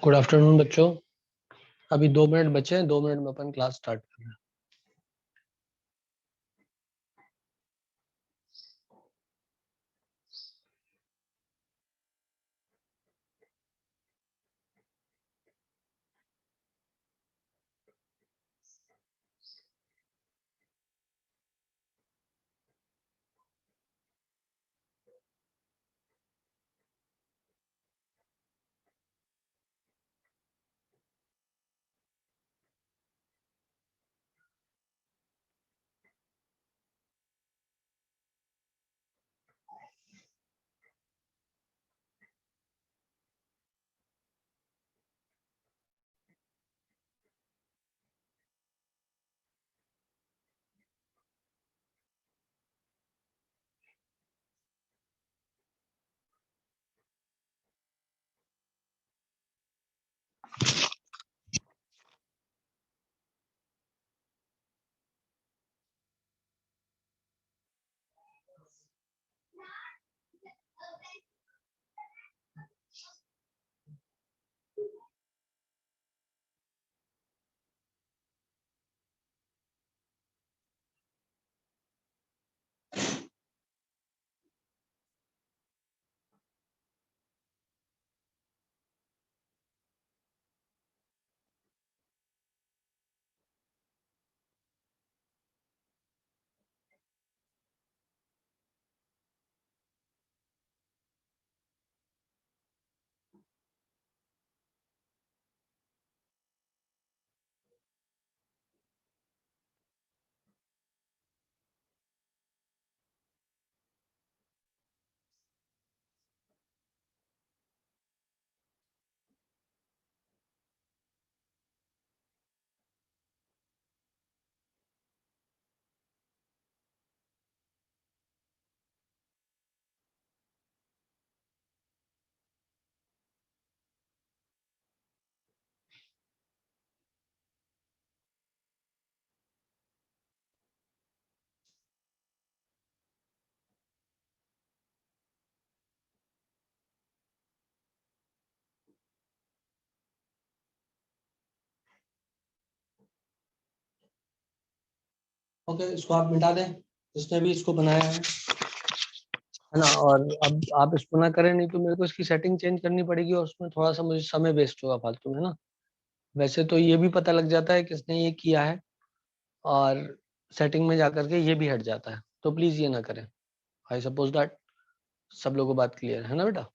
Good afternoon बच्चों। अभी 2 minute बचे हैं, 2 मिनट में अपन क्लास स्टार्ट कर रहे हैं। ओके, इसको आप मिटा दें, जिसने भी इसको बनाया है ना। और अब आप इसको ना करें, नहीं तो मेरे को इसकी सेटिंग चेंज करनी पड़ेगी और उसमें थोड़ा सा मुझे समय वेस्ट होगा फालतू में ना। वैसे तो ये भी पता लग जाता है किसने ये किया है, और सेटिंग में जाकर के ये भी हट जाता है, तो प्लीज ये ना करें। आई सपोज दैट सब लोगों को बात क्लियर है ना बेटा।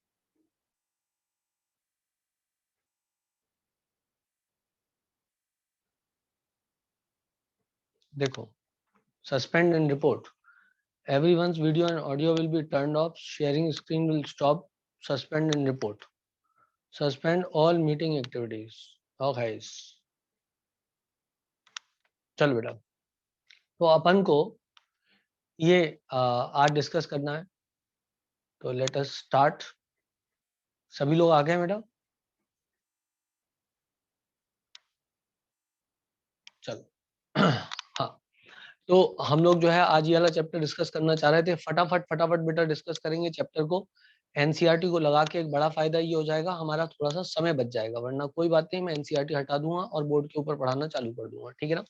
देखो, suspend and report. Everyone's video and audio will be turned off. Sharing screen will stop. Suspend and report. Suspend all meeting activities. Okay. चल बेटा, तो अपन को ये आज डिस्कस करना है, तो लेट अस स्टार्ट। सभी लोग आ गए बेटा? चलो हाँ, तो हम लोग जो है आज ये वाला चैप्टर डिस्कस करना चाह रहे थे। फटाफट फटाफट बेटा डिस्कस करेंगे चैप्टर को। एनसीईआरटी को लगा के एक बड़ा फायदा ये हो जाएगा, हमारा थोड़ा सा समय बच जाएगा, वरना कोई बात नहीं, मैं एनसीईआरटी हटा दूंगा और बोर्ड के ऊपर पढ़ाना चालू कर दूंगा। ठीक है ना?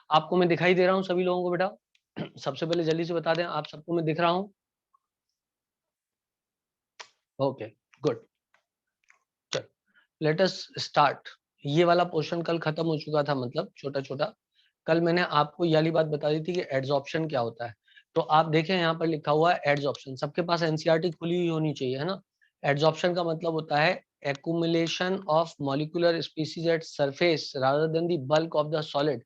आपको मैं दिखाई दे रहा हूँ सभी लोगों को बेटा? सबसे पहले जल्दी से बता दें, आप सबको मैं दिख रहा हूँ? Okay, good. चलो, लेट अस स्टार्ट। ये वाला पोर्शन कल खत्म हो चुका था, मतलब छोटा छोटा। कल मैंने आपको ये वाली बात बता दी थी कि एड्सॉर्प्शन क्या होता है। तो आप देखें यहाँ पर लिखा हुआ है एड्सॉर्प्शन। सबके पास एनसीईआरटी खुली हुई होनी चाहिए, है ना। एड्सॉर्प्शन का मतलब होता है accumulation of molecular species at surface rather than the bulk of the solid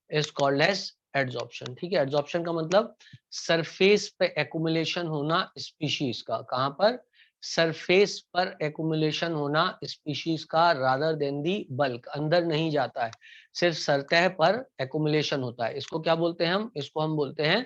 is called as adsorption। ठीक है, एड्सॉर्प्शन का मतलब सरफेस पे एक्यूमुलेशन होना स्पीशीज का। कहां पर? सरफेस पर एक्यूमुलेशन होना स्पीशीज का, रादर देन दी बल्क। अंदर नहीं जाता है, सिर्फ सतह पर एक्यूमुलेशन होता है। इसको क्या बोलते हैं हम? इसको हम बोलते हैं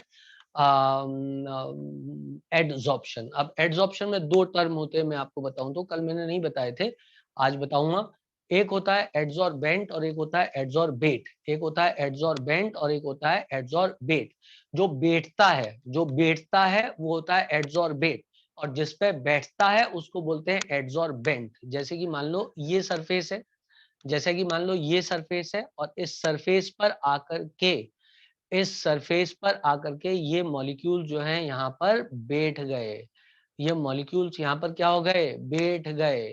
एड्सॉर्प्शन। अब एड्सॉर्प्शन में दो टर्म होते हैं, मैं आपको बताऊं तो, कल मैंने नहीं बताए थे, आज बताऊंगा। एक होता है एड्सॉर्बेंट और एक होता है एड्सॉर्बेट। एक होता है एड्सॉर्बेंट और एक होता है एड्सॉर्बेट। जो बैठता है, जो बैठता है वो होता है एड्सॉर्बेट, और जिस पे बैठता है उसको बोलते हैं एड्सॉर्बेंट। जैसे कि मान लो ये सरफेस है, जैसे कि मान लो ये सरफेस है, और इस सरफेस पर आकर के, इस सरफेस पर आकर के ये मॉलिक्यूल जो है यहाँ पर बैठ गए, ये मॉलिक्यूल्स यहाँ पर क्या हो गए, बैठ गए।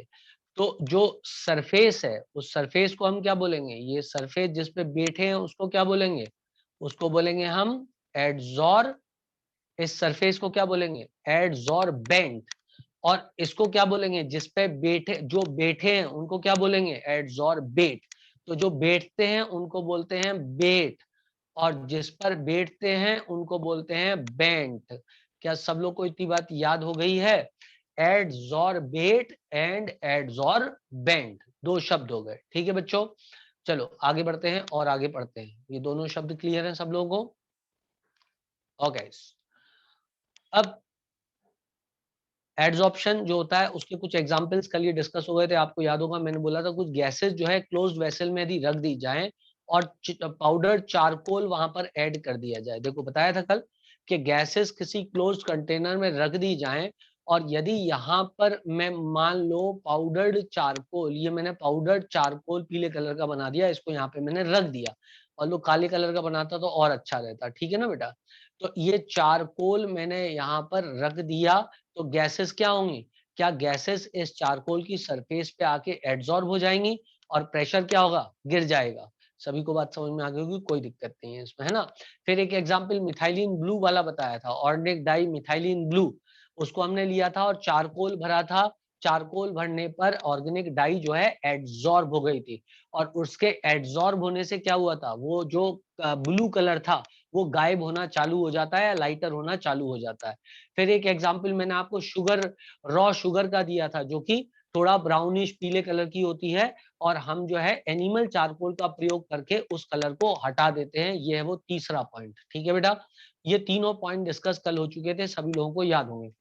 तो जो सरफेस है उस सरफेस को हम क्या बोलेंगे, ये सरफेस जिस पे बैठे हैं उसको क्या बोलेंगे, उसको बोलेंगे हम एड्सॉर्ब, इस सरफेस को क्या बोलेंगे, एड्सॉर्बेंट। और इसको क्या बोलेंगे, जिस पे बैठे, जो बैठे हैं उनको क्या बोलेंगे, एड्सॉर्बेट। तो जो बैठते हैं उनको बोलते हैं बेट, और जिस पर बैठते हैं उनको बोलते हैं बेंट। क्या सब लोग को इतनी बात याद हो गई है? एड्सॉर्बेट एंड एड्सॉर्बेंट, दो शब्द हो गए। ठीक है बच्चों, चलो आगे बढ़ते हैं और आगे पढ़ते हैं। ये दोनों शब्द क्लियर हैं सब लोगों को? ओके, अब एड्सॉर्प्शन जो होता है उसके कुछ एग्जांपल्स कल ये डिस्कस हो गए थे, आपको याद होगा मैंने बोला था कुछ गैसेस जो है क्लोज्ड वेसल में यदि रख दी जाए और पाउडर चारकोल वहां पर ऐड कर दिया जाए। देखो बताया था कल कि गैसेस किसी क्लोज्ड कंटेनर में रख दी जाए, और यदि यहाँ पर मैं मान लो पाउडर्ड चारकोल, ये मैंने पाउडर्ड चारकोल पीले कलर का बना दिया, इसको यहाँ पे मैंने रख दिया, और लोग काले कलर का बनाता तो और अच्छा रहता, ठीक है ना बेटा। तो ये चारकोल मैंने यहाँ पर रख दिया, तो गैसेस क्या होंगी, क्या गैसेस इस चारकोल की सरफेस पे आके एड्सॉर्ब हो जाएंगी और प्रेशर क्या होगा, गिर जाएगा। सभी को बात समझ में आ गई होगी, कोई दिक्कत नहीं है इसमें, है ना। फिर एक एग्जांपल मिथाइलिन ब्लू वाला बताया था, ऑर्गेनिक डाई मिथाइलिन ब्लू, उसको हमने लिया था और चारकोल भरा था। चारकोल भरने पर ऑर्गेनिक डाई जो है एड्सॉर्ब हो गई थी, और उसके एड्सॉर्ब होने से क्या हुआ था, वो जो ब्लू कलर था वो गायब होना चालू हो जाता है, लाइटर होना चालू हो जाता है। फिर एक एग्जांपल मैंने आपको शुगर, रॉ शुगर का दिया था, जो कि थोड़ा ब्राउनिश पीले कलर की होती है, और हम जो है एनिमल चारकोल का प्रयोग करके उस कलर को हटा देते हैं। ये है वो तीसरा पॉइंट, ठीक है बेटा। ये तीनों पॉइंट डिस्कस कल हो चुके थे, सभी लोगों को याद होंगे।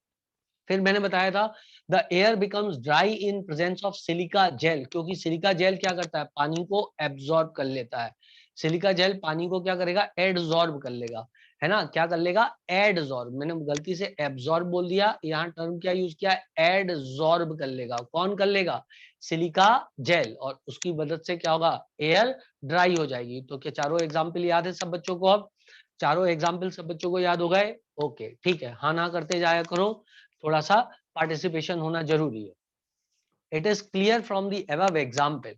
फिर मैंने बताया था the air becomes dry in presence of silica gel, क्योंकि सिलिका जेल क्या करता है, पानी को एब्जॉर्ब कर लेता है। सिलिका जेल पानी को क्या करेगा, एडजॉर्ब कर लेगा, है ना। क्या कर लेगा, एडजॉर्ब, मैंने गलती से एब्जॉर्ब बोल दिया, यहाँ टर्म क्या यूज किया, एडजॉर्ब कर लेगा। कौन कर लेगा, सिलिका जेल, और उसकी मदद से क्या होगा, एयर ड्राई हो जाएगी। तो क्या चारों एग्जाम्पल याद है सब बच्चों को? अब चारों एग्जाम्पल सब बच्चों को याद हो गए? ओके ठीक है, हाँ ना करते जाया करो, थोड़ा सा पार्टिसिपेशन होना जरूरी है। It is clear from the above example,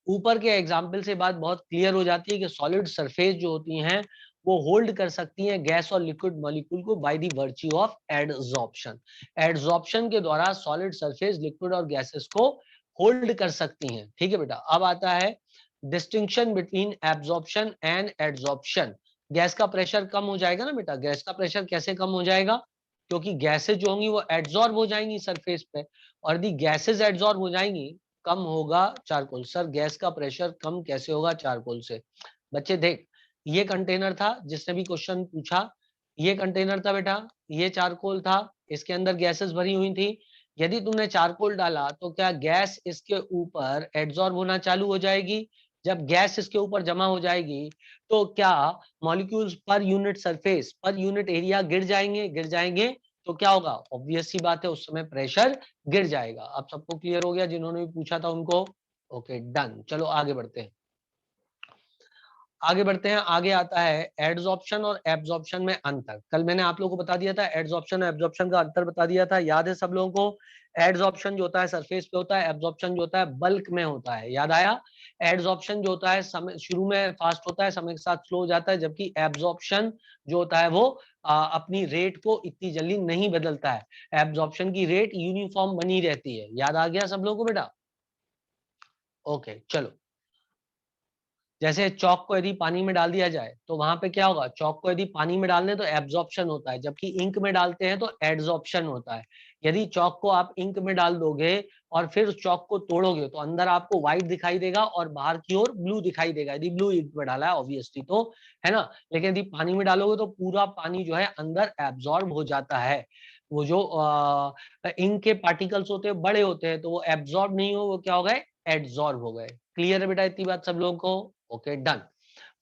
ऊपर के एग्जाम्पल से बात बहुत क्लियर हो जाती है कि सॉलिड सरफेस जो होती हैं वो होल्ड कर सकती हैं गैस और लिक्विड मॉलिक्यूल को by the virtue of adsorption. Adsorption के द्वारा सॉलिड सरफेस लिक्विड और गैसेस को होल्ड कर सकती हैं, ठीक है बेटा। अब आता है distinction between absorption and adsorption. Gas का प्रेशर कम हो जाएगा ना बेटा, गैस का प्रेशर कैसे कम हो जाएगा, क्योंकि गैसेस जो होंगी वो एड्सॉर्ब हो जाएंगी सरफेस पे, और यदि गैसेस एड्सॉर्ब हो जाएंगी, कम होगा चारकोल। सर गैस का प्रेशर कम कैसे होगा चारकोल से? बच्चे देख, ये कंटेनर था, जिसने भी क्वेश्चन पूछा, ये कंटेनर था बेटा, ये चारकोल था, इसके अंदर गैसेस भरी हुई थी। यदि तुमने चारकोल डाला तो क्या गैस इसके ऊपर एड्सॉर्ब होना चालू हो जाएगी? जब गैस इसके ऊपर जमा हो जाएगी तो क्या molecules per unit surface, per unit area गिर जाएंगे? गिर जाएंगे, तो क्या होगा, ऑब्वियस सी बात है, उस समय प्रेशर गिर जाएगा। अब सबको क्लियर हो गया जिन्होंने भी पूछा था उनको? ओके डन, चलो आगे बढ़ते हैं। आगे बढ़ते हैं, आगे आता है एड्सॉर्प्शन और एब्जॉर्प्शन में अंतर। कल मैंने आप लोगों को बता दिया था एड्सॉर्प्शन और एब्जॉर्प्शन का अंतर बता दिया था, याद है सब लोगों को? एड्सॉर्प्शन जो होता है सरफेस पे होता है, एब्जॉर्प्शन जो होता है बल्क में होता है, याद आया? एड्सॉर्प्शन जो होता है समय शुरू में फास्ट होता है, समय के साथ स्लो हो जाता है, जबकि एब्जॉर्प्शन जो होता है वो अपनी रेट को इतनी जल्दी नहीं बदलता है। एब्जॉर्प्शन की रेट यूनिफॉर्म बनी रहती है, याद आ गया सब लोगों को बेटा? ओके चलो, जैसे चौक को यदि पानी में डाल दिया जाए तो वहां पे क्या होगा, चौक को यदि पानी में डालने तो एब्जॉर्प्शन होता है, जबकि इंक में डालते हैं तो एड्सॉर्प्शन होता है। यदि चौक को आप इंक में डाल दोगे और फिर उस चौक को तोड़ोगे तो अंदर आपको व्हाइट दिखाई देगा और बाहर की ओर ब्लू दिखाई देगा, यदि ब्लू इंक में डाला है ऑब्वियसली तो, है ना। लेकिन यदि पानी में डालोगे तो पूरा पानी जो है अंदर एब्जॉर्ब हो जाता है। वो जो इंक के पार्टिकल्स होते हैं बड़े होते हैं, तो वो एब्जॉर्ब नहीं हो, वो क्या हो गए, एड्सॉर्ब हो गए। क्लियर है बेटा इतनी बात सब लोगों को? Okay done.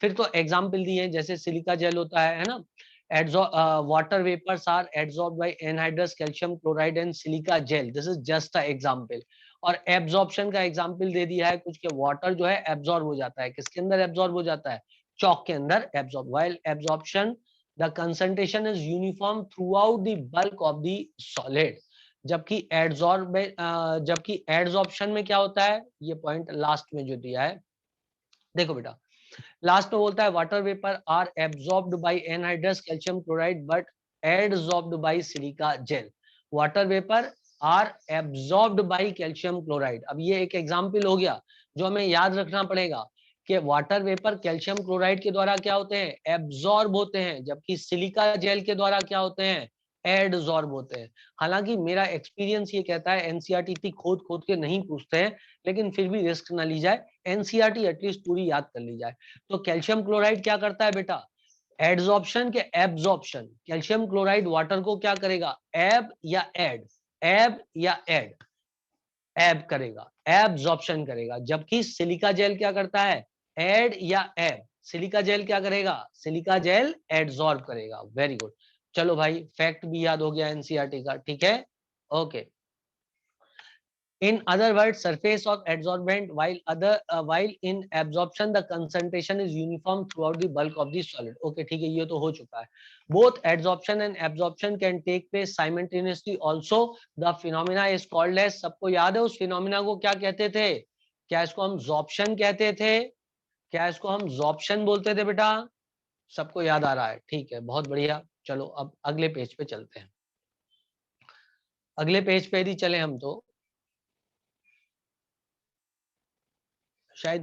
फिर तो एग्जाम्पल दिए, जैसे सिलिका जेल होता है ना, water vapors are absorbed by anhydrous calcium chloride and silica gel. This is just a example. और एब्जॉर्प्शन का एग्जांपल दे दिया है कुछ के वाटर जो है एब्जॉर्ब हो जाता है, किसके अंदर एब्जॉर्ब हो जाता है, चौक के अंदर absorb. While absorption the concentration is uniform through out the bulk of the solid. जबकि एड्सॉर्प्शन में क्या होता है, ये पॉइंट लास्ट में जो दिया है देखो बेटा, लास्ट में बोलता है water vapour are absorbed by anhydrous calcium chloride but adsorbed by silica gel. Water vapour are absorbed by calcium chloride. अब ये एक एग्जांपल हो गया जो हमें याद रखना पड़ेगा कि वाटर वेपर कैल्शियम क्लोराइड के द्वारा क्या होते हैं, एब्जॉर्ब होते हैं, जबकि सिलिका जेल के द्वारा क्या होते हैं, एडसॉर्ब होते हैं. हालांकि मेरा एक्सपीरियंस ये कहता है एनसीईआरटी इतनी खोद खोद के नहीं पूछते हैं, लेकिन फिर भी रिस्क ना ली जाए, एनसीईआरटी एटलीस्ट पूरी याद कर ली जाए. तो कैल्शियम क्लोराइड क्या करता है बेटा, एड्सॉर्प्शन के एब्जॉर्प्शन. कैल्शियम क्लोराइड वाटर को क्या करेगा, एब या एड, एब या एड, एब करेगा, एब्जॉर्प्शन करेगा. जबकि सिलिका जेल क्या करता है, एड या एब. सिलिका जेल क्या करेगा, सिलिका जेल एड्सॉर्ब करेगा. Very good. चलो भाई फैक्ट भी याद हो गया एनसीईआरटी का, ठीक है, okay. In other words, surface of adsorbent, while in absorption the concentration is uniform throughout the bulk of the solid. Okay, ठीक है, ये तो हो चुका है. Both adsorption and absorption can take place simultaneously. Also, the phenomena is called as, सबको याद है उस phenomena को क्या कहते थे, क्या इसको हम absorption कहते थे, क्या इसको हम absorption बोलते थे बेटा, सबको याद आ रहा है, ठीक है, बहुत बढ़िया. चलो अब अगले पेज पे चलते हैं. अगले पेज पे यदि चले हम तो शायद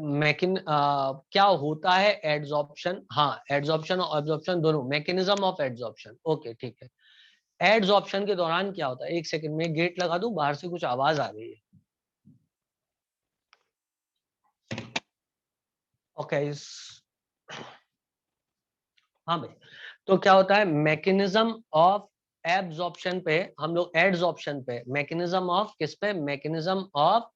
क्या होता है एड्सॉर्प्शन, हाँ एड्सॉर्प्शन और एब्जॉर्प्शन दोनों, मैकेनिज्म ऑफ एड्सॉर्प्शन. ओके ठीक है. एड्सॉर्प्शन के दौरान क्या होता है, एक सेकंड में गेट लगा दूं, बाहर से कुछ आवाज आ रही है. ओके हाँ भाई, तो क्या होता है मैकेनिज्म ऑफ एब्सॉर्प्शन पे हम लोग, एड्सॉर्प्शन पे, मैकेनिज्म ऑफ किस पे, मैकेनिज्म ऑफ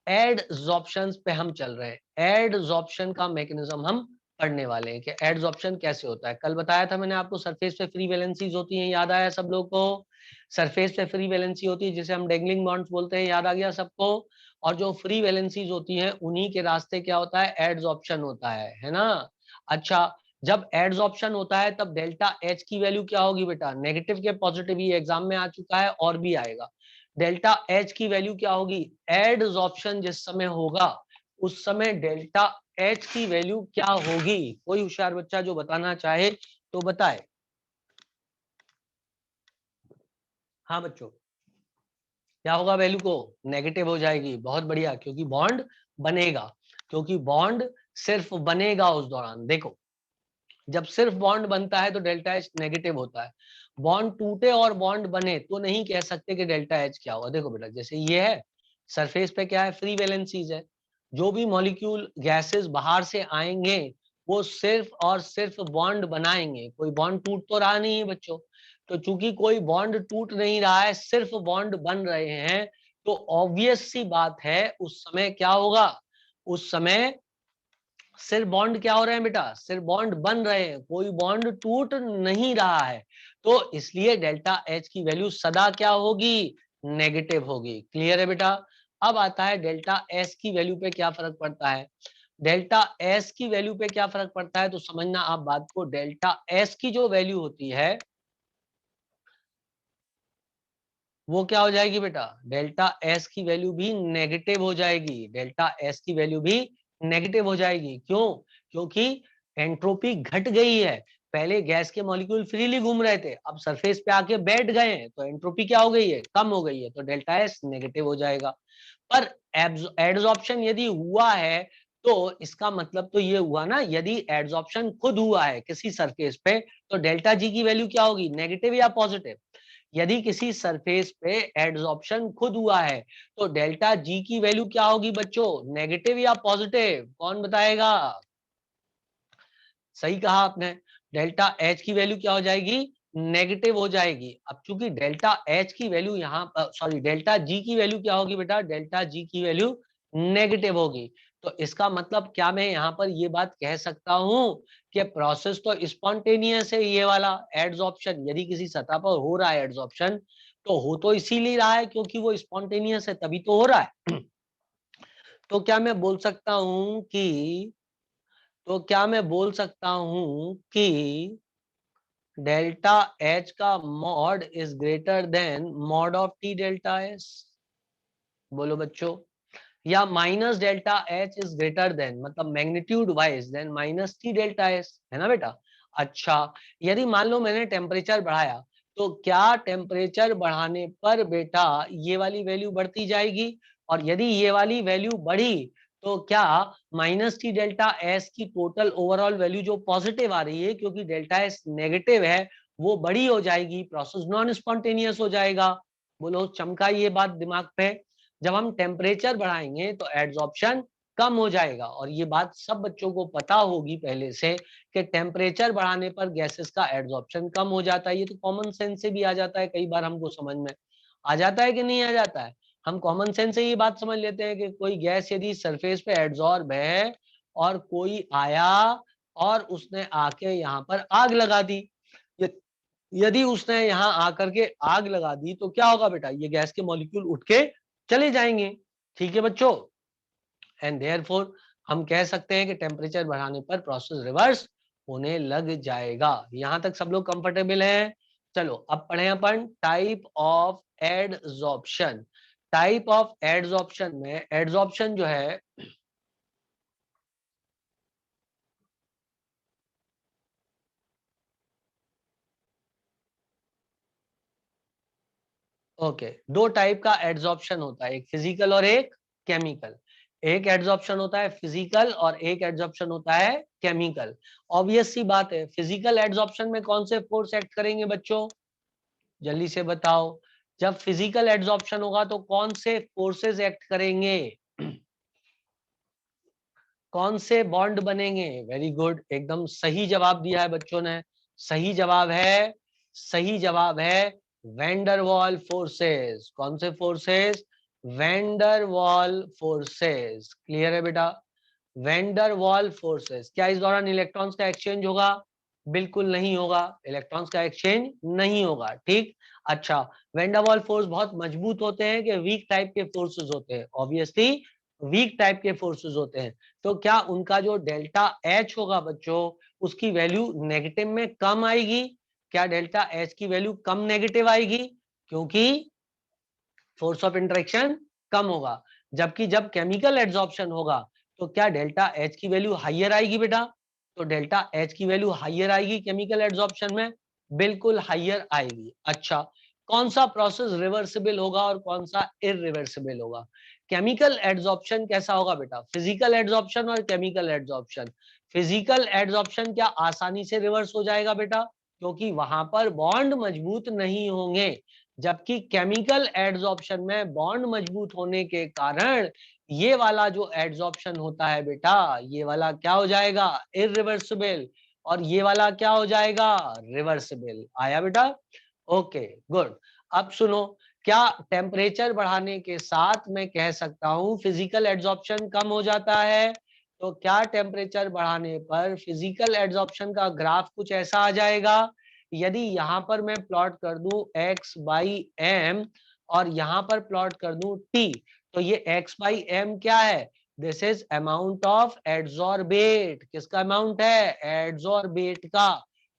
एडसॉर्प्शन पे हम चल रहे हैं. एडसॉर्प्शन का मैकेनिज्म हम पढ़ने वाले हैं कि एडसॉर्प्शन कैसे होता है. कल बताया था मैंने आपको सरफेस पे फ्री वैलेंसीज होती हैं, याद आया सब लोग को, सरफेस पे फ्री वैलेंसी होती है जिसे हम डेंगलिंग बॉन्ड्स बोलते हैं, याद आ गया सबको. और जो फ्री वैलेंसीज होती हैं उन्हीं के रास्ते क्या होता है, एडसॉर्प्शन होता है ना. अच्छा, जब एडसॉर्प्शन होता है तब डेल्टा एच की वैल्यू क्या होगी बेटा, नेगेटिव के पॉजिटिव, ये एग्जाम में आ चुका है और भी आएगा. डेल्टा एच की वैल्यू क्या होगी, एडसॉर्प्शन जिस समय होगा उस समय डेल्टा एच की वैल्यू क्या होगी, कोई होशियार बच्चा जो बताना चाहे तो बताए. हाँ बच्चों, क्या होगा, वैल्यू को नेगेटिव हो जाएगी. बहुत बढ़िया, क्योंकि बॉन्ड बनेगा, क्योंकि बॉन्ड सिर्फ बनेगा उस दौरान. देखो जब सिर्फ बॉन्ड बनता है तो डेल्टा एच नेगेटिव होता है, बॉन्ड टूटे और बॉन्ड बने तो नहीं कह सकते कि डेल्टा एच क्या होगा. देखो बेटा जैसे ये है, सरफेस पे क्या है, फ्री वैलेंसीज है, जो भी मॉलिक्यूल गैसेस बाहर से आएंगे वो सिर्फ और सिर्फ बॉन्ड बनाएंगे, कोई बॉन्ड टूट तो रहा नहीं है बच्चों. तो चूंकि कोई बॉन्ड टूट नहीं रहा है, सिर्फ बॉन्ड बन रहे हैं, तो ऑब्वियस सी बात है उस समय क्या होगा, उस समय सिर्फ बॉन्ड क्या हो रहे हैं बेटा, सिर्फ बॉन्ड बन रहे हैं, कोई बॉन्ड टूट नहीं रहा है. तो इसलिए डेल्टा एच की वैल्यू सदा क्या होगी, नेगेटिव होगी. क्लियर है बेटा. अब आता है डेल्टा एस की वैल्यू पे क्या फर्क पड़ता है. डेल्टा एस की वैल्यू पे क्या फर्क पड़ता है तो समझना आप बात को. डेल्टा एस की जो वैल्यू होती है वो क्या हो जाएगी बेटा, डेल्टा एस की वैल्यू भी नेगेटिव हो जाएगी. डेल्टा एस की वैल्यू भी नेगेटिव हो जाएगी. क्यों, क्योंकि एंट्रोपी घट गई है. पहले गैस के मॉलिक्यूल फ्रीली घूम रहे थे, अब सरफेस पे आके बैठ गए हैं, तो एंट्रोपी क्या हो गई है, कम हो गई है, तो डेल्टा एस नेगेटिव हो जाएगा. पर एड्सॉर्प्शन यदि हुआ है तो इसका मतलब तो ये हुआ ना, यदि एड्सॉर्प्शन खुद हुआ है किसी सरफेस पे तो डेल्टा जी की वैल्यू क्या होगी, नेगेटिव या पॉजिटिव. यदि किसी सरफेस पे एड्सॉर्प्शन खुद हुआ है तो डेल्टा जी की वैल्यू क्या होगी बच्चों, नेगेटिव या पॉजिटिव, कौन बताएगा. सही कहा आपने, डेल्टा एच की वैल्यू क्या हो जाएगी, नेगेटिव हो जाएगी. अब चूंकि डेल्टा एच की वैल्यू यहाँ, सॉरी डेल्टा जी की वैल्यू क्या होगी बेटा, डेल्टा जी की वैल्यू नेगेटिव होगी. तो इसका मतलब क्या मैं यहाँ पर ये बात कह सकता हूँ कि प्रोसेस तो स्पॉन्टेनियस है ये वाला एडसॉर्प्शन, यदि किसी सतह पर हो रहा है एडसॉर्प्शन तो हो तो इसीलिए रहा है क्योंकि वो स्पॉन्टेनियस है, तभी तो हो रहा है। तो क्या मैं बोल सकता हूं कि डेल्टा एच का mod is greater than mod of T delta S? बोलो बच्चों। या minus delta H is greater than, मतलब magnitude wise, than minus T delta S, है ना बेटा। अच्छा, यदि मान लो मैंने टेम्परेचर बढ़ाया तो क्या टेम्परेचर बढ़ाने पर बेटा ये वाली वैल्यू बढ़ती जाएगी? और यदि ये वाली वैल्यू बढ़ी तो क्या माइनस टी डेल्टा एस की टोटल ओवरऑल वैल्यू जो पॉजिटिव आ रही है, क्योंकि डेल्टा एस नेगेटिव है, वो बड़ी हो जाएगी, प्रोसेस नॉन स्पॉन्टेनियस हो जाएगा। बोलो चमका ये बात दिमाग पे। जब हम टेम्परेचर बढ़ाएंगे तो एड्सॉर्प्शन कम हो जाएगा, और ये बात सब बच्चों को पता होगी पहले से कि टेम्परेचर बढ़ाने पर गैसेस का एड्सॉर्प्शन कम हो जाता है। ये तो कॉमन सेंस से भी आ जाता है, कई बार हमको समझ में आ जाता है कि नहीं आ जाता है। हम कॉमन सेंस से ये बात समझ लेते हैं कि कोई गैस यदि सरफेस पे एड्सॉर्ब है और कोई आया और उसने आके यहाँ पर आग लगा दी, यदि उसने यहाँ आकर के आग लगा दी तो क्या होगा बेटा, ये गैस के मॉलिक्यूल उठ के चले जाएंगे। ठीक है बच्चों, एंड देयरफॉर हम कह सकते हैं कि टेम्परेचर बढ़ाने पर प्रोसेस रिवर्स होने लग जाएगा। यहां तक सब लोग कंफर्टेबल हैं? चलो अब पढ़े अपन type of adsorption. Type of adsorption में एडसॉर्प्शन जो है ओके, दो टाइप का एडसॉर्प्शन होता है, एक फिजिकल और एक केमिकल। एक एडसॉर्प्शन होता है फिजिकल और एक एडसॉर्प्शन होता है केमिकल। ऑब्वियस सी बात है, फिजिकल एडसॉर्प्शन में कौन से फोर्स एक्ट करेंगे बच्चों, जल्दी से बताओ। जब फिजिकल एडसॉर्प्शन होगा तो कौन से फोर्सेस एक्ट करेंगे, कौन से बॉन्ड बनेंगे? वेरी गुड, एकदम सही जवाब दिया है बच्चों ने। सही जवाब है वैंडरवाल फोर्सेस। कौन से फोर्सेस? वैंडरवाल फोर्सेस। क्लियर है बेटा? वैंडरवाल फोर्सेस। क्या इस दौरान इलेक्ट्रॉन्स का एक्सचेंज होगा? बिल्कुल नहीं होगा, इलेक्ट्रॉन्स का एक्सचेंज नहीं होगा। ठीक, अच्छा, वैंडरवाल फोर्स बहुत मजबूत होते हैं कि वीक टाइप के फोर्सेस होते हैं? ऑब्वियसली वीक टाइप के फोर्सेस होते हैं। तो क्या उनका जो डेल्टा एच होगा बच्चों, उसकी वैल्यू नेगेटिव में कम आएगी? क्या डेल्टा एच की वैल्यू कम नेगेटिव आएगी? क्योंकि फोर्स ऑफ इंटरेक्शन कम होगा। जबकि जब केमिकल एड्सॉर्प्शन होगा तो क्या डेल्टा एच की वैल्यू हाइयर आएगी बेटा? तो डेल्टा एच की वैल्यू हाइयर आएगी केमिकल एड्सॉर्प्शन में, बिल्कुल हाइयर आएगी। अच्छा, कौन सा प्रोसेस रिवर्सिबल होगा और कौन सा इरिवर्सिबल होगा? केमिकल एड्सॉर्प्शन कैसा होगा बेटा? फिजिकल एड्सॉर्प्शन और केमिकल एड्सॉर्प्शन। फिजिकल एड्सॉर्प्शन क्या आसानी से रिवर्स हो जाएगा बेटा? क्योंकि वहां पर बॉन्ड मजबूत नहीं होंगे। जबकि केमिकल एड्सॉर्प्शन में बॉन्ड मजबूत होने के कारण ये वाला जो एड्सॉर्प्शन होता है बेटा, ये वाला क्या हो जाएगा? इरिवर्सिबल। और ये वाला क्या हो जाएगा? रिवर्सिबल। आया बेटा? Okay, good. अब सुनो, क्या टेम्परेचर बढ़ाने के साथ मैं कह सकता हूं फिजिकल एड्सॉर्प्शन कम हो जाता है? तो क्या टेम्परेचर बढ़ाने पर फिजिकल एड्सॉर्प्शन का ग्राफ कुछ ऐसा आ जाएगा? यदि यहां पर मैं प्लॉट कर दूं x/m और यहां पर प्लॉट कर दूं t, तो ये x/m क्या है? This is amount of adsorbate. किसका अमाउंट है? एड्सॉर्बेट का।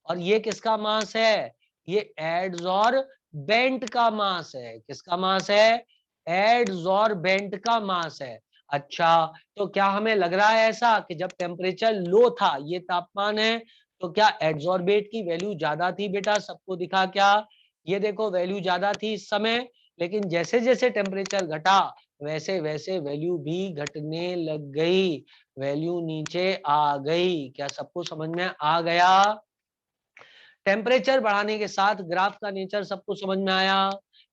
और ये किसका मास है? ये एड्सॉर्बेंट का मास है। किसका मास है? एड्सॉर्बेंट का मास है। अच्छा, तो क्या हमें लग रहा है ऐसा कि जब टेम्परेचर लो था, ये तापमान है, तो क्या एड्सॉर्बेट की वैल्यू ज्यादा थी बेटा? सबको दिखा क्या? ये देखो वैल्यू ज्यादा थी इस समय, लेकिन जैसे जैसे टेम्परेचर घटा वैसे वैसे वैल्यू भी घटने लग गई, वैल्यू नीचे आ गई। क्या सबको समझ में आ गया? टेम्परेचर बढ़ाने के साथ ग्राफ का नेचर सबको समझ में आया।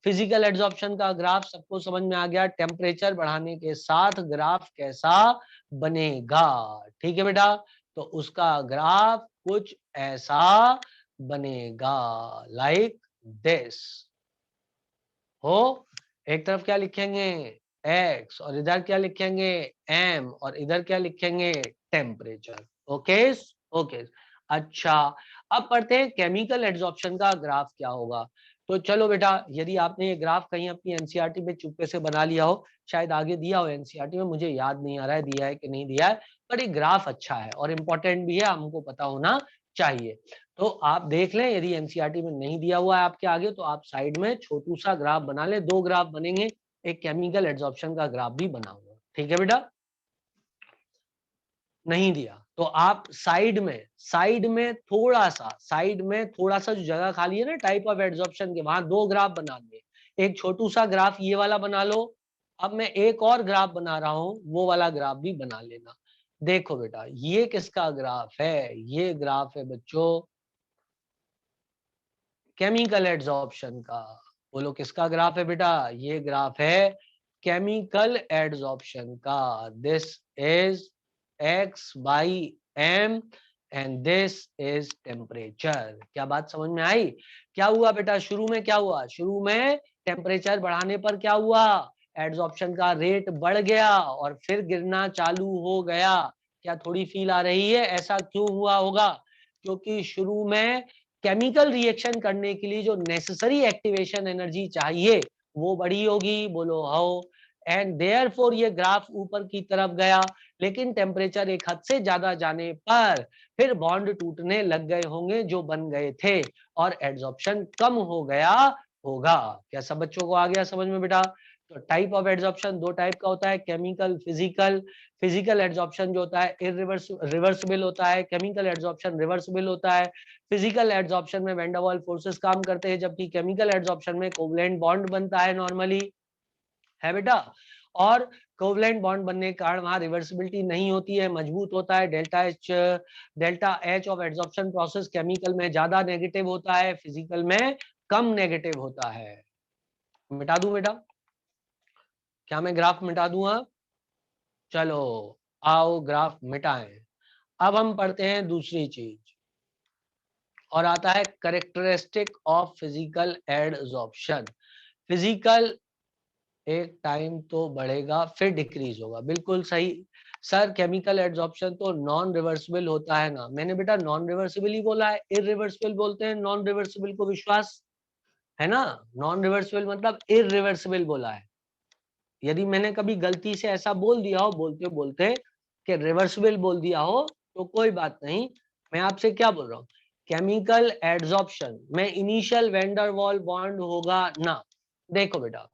फिजिकल एड्सॉर्प्शन का ग्राफ सबको समझ में आ गया। टेम्परेचर बढ़ाने के साथ ग्राफ कैसा बनेगा? ठीक है बेटा, तो उसका ग्राफ कुछ ऐसा बनेगा, लाइक दिस। हो, एक तरफ क्या लिखेंगे? x, और इधर क्या लिखेंगे? m, और इधर क्या लिखेंगे? टेम्परेचर। Okay, okay. अच्छा, अब पढ़ते हैं केमिकल एड्सॉर्प्शन का ग्राफ क्या होगा। तो चलो बेटा, यदि आपने ये ग्राफ कहीं अपनी एनसीईआरटी में चुपके से बना लिया हो, शायद आगे दिया हो एनसीईआरटी में, मुझे याद नहीं आ रहा है दिया है कि नहीं दिया है, पर ये ग्राफ अच्छा है और इम्पोर्टेंट भी है, हमको पता होना चाहिए। तो आप देख लें, यदि एनसीईआरटी में नहीं दिया हुआ है आपके आगे, तो आप साइड में छोटू सा ग्राफ बना लें, 2 ग्राफ बनेंगे, एक केमिकल एड्सॉर्प्शन का ग्राफ भी बना हुआ, ठीक है बेटा। नहीं दिया तो आप साइड में थोड़ा सा जो जगह खाली है ना टाइप ऑफ एड्सॉर्प्शन के, वहां 2 ग्राफ बना दिए। एक छोटू सा ग्राफ ये वाला बना लो। अब मैं एक और ग्राफ बना रहा हूं, वो वाला ग्राफ भी बना लेना। देखो बेटा, ये किसका ग्राफ है? ये ग्राफ है बच्चों केमिकल एड्सॉर्प्शन का। बोलो किसका ग्राफ है बेटा? ये ग्राफ है केमिकल एड्सॉर्प्शन का। This is x/m and this is temperature. क्या बात समझ में आई? क्या हुआ बेटा, शुरू में क्या हुआ? शुरू में टेम्परेचर बढ़ाने पर क्या हुआ? एड्सॉर्प्शन का रेट बढ़ गया और फिर गिरना चालू हो गया। क्या थोड़ी फील आ रही है? ऐसा क्यों हुआ होगा? क्योंकि शुरू में केमिकल रिएक्शन करने के लिए जो नेसेसरी एक्टिवेशन एनर्जी चाहिए वो बड़ी होगी। बोलो हाउ। एंड देयरफॉर ये ग्राफ ऊपर की तरफ गया, लेकिन टेम्परेचर एक हद से ज्यादा जाने पर फिर बॉन्ड टूटने लग गए होंगे जो बन गए थे और एड्सॉर्प्शन कम हो गया होगा। क्या सब बच्चों को आ गया समझ में बेटा? तो टाइप ऑफ एड्सॉर्प्शन 2 टाइप का होता है, केमिकल, फिजिकल। फिजिकल एड्सॉर्प्शन जो होता है रिवर्सिबल होता है, केमिकल एड्सॉर्प्शन रिवर्सिबल होता है। फिजिकल एड्सॉर्प्शन में वैन डर वाल्स फोर्सेस काम करते हैं, जबकि केमिकल एड्सॉर्प्शन में कोवलेंट बॉन्ड बनता है नॉर्मली, है बेटा। और कोवलेंट बॉन्ड बनने के कारण वहां रिवर्सिबिलिटी नहीं होती है, मजबूत होता है। Delta H of adsorption process chemical में ज्यादा नेगेटिव होता है, फिजिकल में कम नेगेटिव होता है। मिटा दूं बेटा? क्या मैं ग्राफ मिटा दूंगा? चलो आओ ग्राफ मिटाएं। अब हम पढ़ते हैं दूसरी चीज और आता है characteristic of physical adsorption. Physical एक टाइम तो बढ़ेगा फिर डिक्रीज होगा, बिल्कुल सही सर। केमिकल एडसॉर्प्शन तो नॉन रिवर्सिबल होता है ना? मैंने बेटा नॉन रिवर्सिबल ही बोला है, इरिवर्सिबल बोलते हैं नॉन रिवर्सिबल को, विश्वास है ना। नॉन रिवर्सिबल मतलब इरिवर्सिबल बोला है। यदि मैंने कभी गलती से ऐसा बोल दिया हो बोलते बोलते कि रिवर्सिबल बोल दिया हो तो कोई बात नहीं। मैं आपसे क्या बोल रहा हूँ, केमिकल एडसॉर्प्शन में इनिशियल वैन डर वाल बॉन्ड होगा ना? देखो बेटा,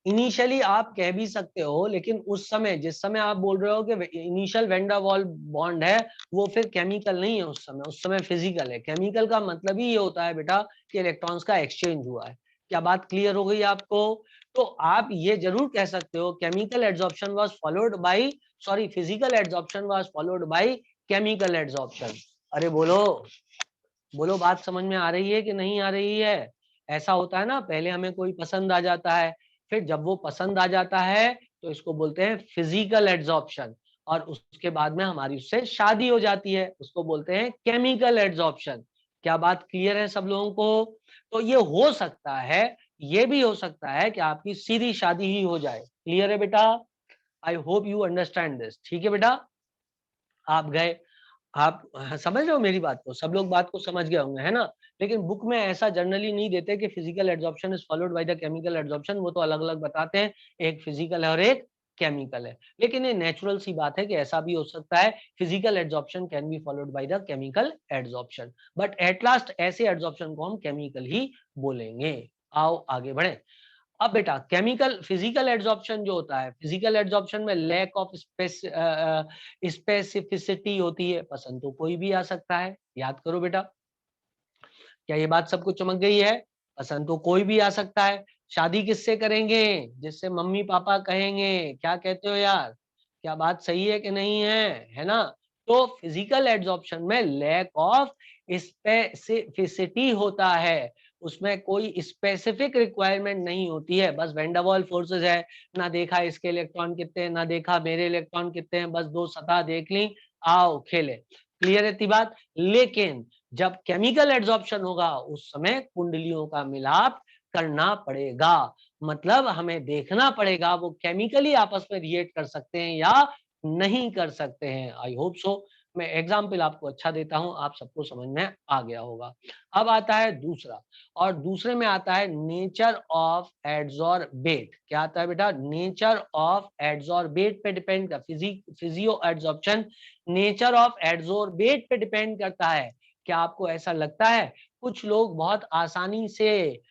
इनिशियली आप कह भी सकते हो, लेकिन उस समय जिस समय आप बोल रहे हो कि इनिशियल वैन डर वाल बॉन्ड है, वो फिर केमिकल नहीं है, उस समय फिजिकल है। केमिकल का मतलब ही ये होता है बेटा कि इलेक्ट्रॉन्स का एक्सचेंज हुआ है। क्या बात क्लियर हो गई आपको? तो आप ये जरूर कह सकते हो chemical adsorption was followed by, sorry, physical adsorption was followed by chemical adsorption. अरे बोलो बोलो, बात समझ में आ रही है कि नहीं आ रही है? ऐसा होता है ना, पहले हमें कोई पसंद आ जाता है, फिर जब वो पसंद आ जाता है तो इसको बोलते हैं फिजिकल एड्सॉर्प्शन, और उसके बाद में हमारी उससे शादी हो जाती है, उसको बोलते हैं केमिकल एड्सॉर्प्शन। क्या बात क्लियर है सब लोगों को? तो ये हो सकता है, ये भी हो सकता है कि आपकी सीधी शादी ही हो जाए। क्लियर है बेटा? I hope you understand this. ठीक है बेटा, आप गए, आप समझ रहे हो मेरी बात को? सब लोग बात को समझ गए होंगे, है ना। लेकिन बुक में ऐसा जनरली नहीं देते कि physical adsorption is followed by the chemical adsorption, वो तो अलग अलग बताते हैं, एक फिजिकल है और एक केमिकल है। लेकिन ये नेचुरल सी बात है कि ऐसा भी हो सकता है, physical adsorption can be followed by the chemical adsorption, but at last ऐसे एड्सॉर्प्शन को हम केमिकल ही बोलेंगे। आओ आगे बढ़े। अब बेटा केमिकल फिजिकल एड्सॉर्प्शन जो होता है, फिजिकल एड्सॉर्प्शन में लैक ऑफ स्पेसिफिसिटी होती है। पसंद तो कोई भी आ सकता है, याद करो बेटा। क्या ये बात सबको चमक गई है? पसंद तो कोई भी आ सकता है। शादी किससे करेंगे? जिससे मम्मी पापा कहेंगे। क्या कहते हो यार? क्या बात सही है कि नहीं है ना? तो फिजिकल एड्सॉर्प्शन में लैक ऑफ स्पेसिफिसिटी होता है, उसमें कोई स्पेसिफिक रिक्वायरमेंट नहीं होती है, बस वैन डर वाल्स फोर्सेस है, ना देखा इसके इलेक्ट्रॉन कितने, ना देखा मेरे इलेक्ट्रॉन कितने हैं, बस 2 सतह देख ली, आओ खेले। क्लियर है बात? लेकिन जब केमिकल एड्सॉर्प्शन होगा उस समय कुंडलियों का मिलाप करना पड़ेगा, मतलब हमें देखना पड़ेगा वो केमिकली आपस में रिएक्ट कर सकते हैं या नहीं कर सकते हैं। आई होप सो मैं एग्जाम्पल आपको अच्छा देता हूं, आप सबको समझ में आ गया होगा। अब आता है दूसरा, और दूसरे में आता है नेचर ऑफ एड्सॉर्बेट। क्या आता है बेटा? नेचर ऑफ एड्सॉर्बेट पे डिपेंड कर, physio adsorption nature of adsorbate पे डिपेंड करता है। क्या आपको ऐसा लगता है कुछ लोग बहुत आसानी से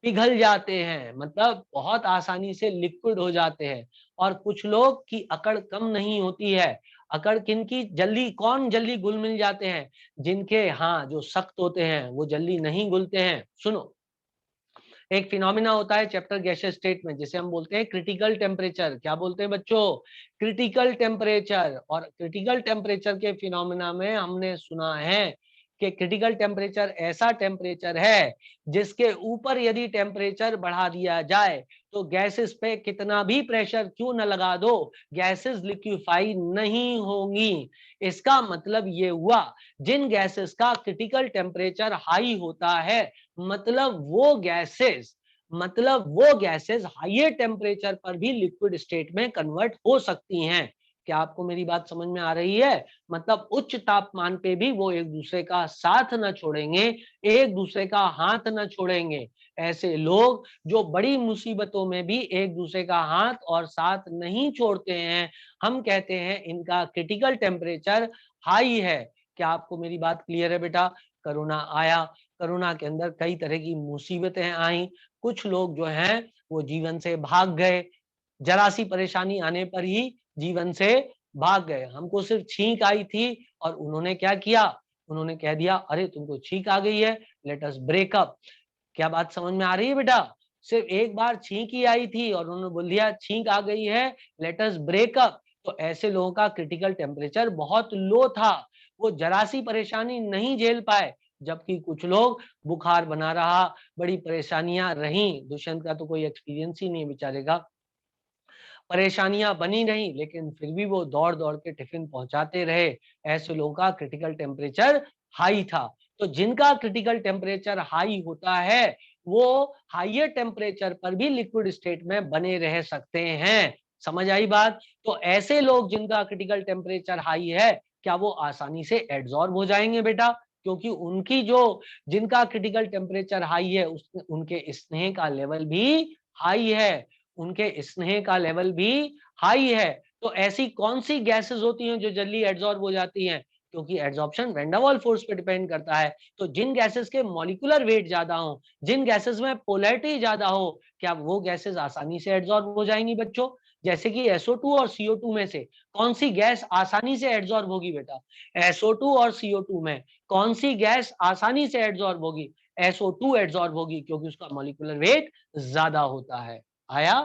पिघल जाते हैं, मतलब बहुत आसानी से लिक्विड हो जाते हैं, और कुछ लोग की अकड़ कम नहीं होती है। अकड़ किनकी जल्दी, कौन जल्दी घुल मिल जाते हैं? जिनके हाँ जो सख्त होते हैं वो जल्दी नहीं घुलते हैं। सुनो, एक फिनोमिना होता है चैप्टर गैसियस स्टेट में जिसे हम बोलते हैं क्रिटिकल टेम्परेचर। क्या बोलते हैं बच्चों? Critical temperature. और क्रिटिकल टेम्परेचर के फिनोमिना में हमने सुना है कि क्रिटिकल टेम्परेचर ऐसा टेम्परेचर है जिसके ऊपर यदि टेम्परेचर बढ़ा दिया जाए तो गैसेस पे कितना भी प्रेशर क्यों न लगा दो, गैसेस लिक्विफाई नहीं होंगी। इसका मतलब ये हुआ, जिन गैसेस का क्रिटिकल टेम्परेचर हाई होता है, मतलब वो गैसेस हाईर टेम्परेचर पर भी लिक्विड स्टेट में कन्वर्ट हो सकती हैं। क्या आपको मेरी बात समझ में आ रही है? मतलब उच्च तापमान पे भी वो एक दूसरे का साथ न छोड़ेंगे, एक दूसरे का हाथ न छोड़ेंगे। ऐसे लोग जो बड़ी मुसीबतों में भी एक दूसरे का हाथ और साथ नहीं छोड़ते हैं, हम कहते हैं इनका क्रिटिकल टेम्परेचर हाई है। क्या आपको मेरी बात क्लियर है बेटा? कोरोना आया, कोरोना के अंदर कई तरह की मुसीबतें आई, कुछ लोग जो हैं वो जीवन से भाग गए, जरा सी परेशानी आने पर ही जीवन से भाग गए। हमको सिर्फ छींक आई थी और उन्होंने क्या किया? उन्होंने कह दिया अरे तुमको छींक आ गई है, लेट अस ब्रेकअप। क्या बात समझ में आ रही है बेटा? सिर्फ एक बार छींक ही आई थी और उन्होंने बोल दिया छींक आ गई है, लेट अस ब्रेकअप। तो ऐसे लोगों का क्रिटिकल टेम्परेचर बहुत लो था, वो जरा सी परेशानी नहीं झेल पाए। जबकि कुछ लोग बुखार बना रहा, बड़ी परेशानियां रही, दुष्यंत का तो कोई एक्सपीरियंस ही नहीं बेचारे का, परेशानियां बनी रही, लेकिन फिर भी वो दौड़ दौड़ के टिफिन पहुंचाते रहे। ऐसे लोगों का क्रिटिकल टेम्परेचर हाई था। तो जिनका क्रिटिकल टेम्परेचर हाई होता है वो हाईयर टेम्परेचर पर भी लिक्विड स्टेट में बने रह सकते हैं। समझ आई बात? तो ऐसे लोग जिनका क्रिटिकल टेम्परेचर हाई है, क्या वो आसानी से एड्सॉर्ब हो जाएंगे बेटा? क्योंकि उनकी जो, जिनका क्रिटिकल टेम्परेचर हाई है उनके स्नेह का लेवल भी हाई है, उनके स्नेह का लेवल भी हाई है। तो ऐसी कौन सी गैसेस होती हैं जो जल्दी एड्सॉर्ब हो जाती हैं? क्योंकि adsorption van der Waals force पे डिपेंड करता है। तो जिन गैसेस के मॉलिक्यूलर वेट ज्यादा हो, जिन गैसेस में पोलैरिटी ज्यादा हो, क्या वो गैसेस आसानी से एड्सॉर्ब हो जाएंगी बच्चों? जैसे कि SO2 और CO2 में से कौन सी गैस आसानी से एड्सॉर्ब होगी बेटा? SO2 और CO2 में कौन सी गैस आसानी से एड्सॉर्ब होगी? SO2 एड्सॉर्ब होगी, क्योंकि उसका मॉलिक्यूलर वेट ज्यादा होता है। आया?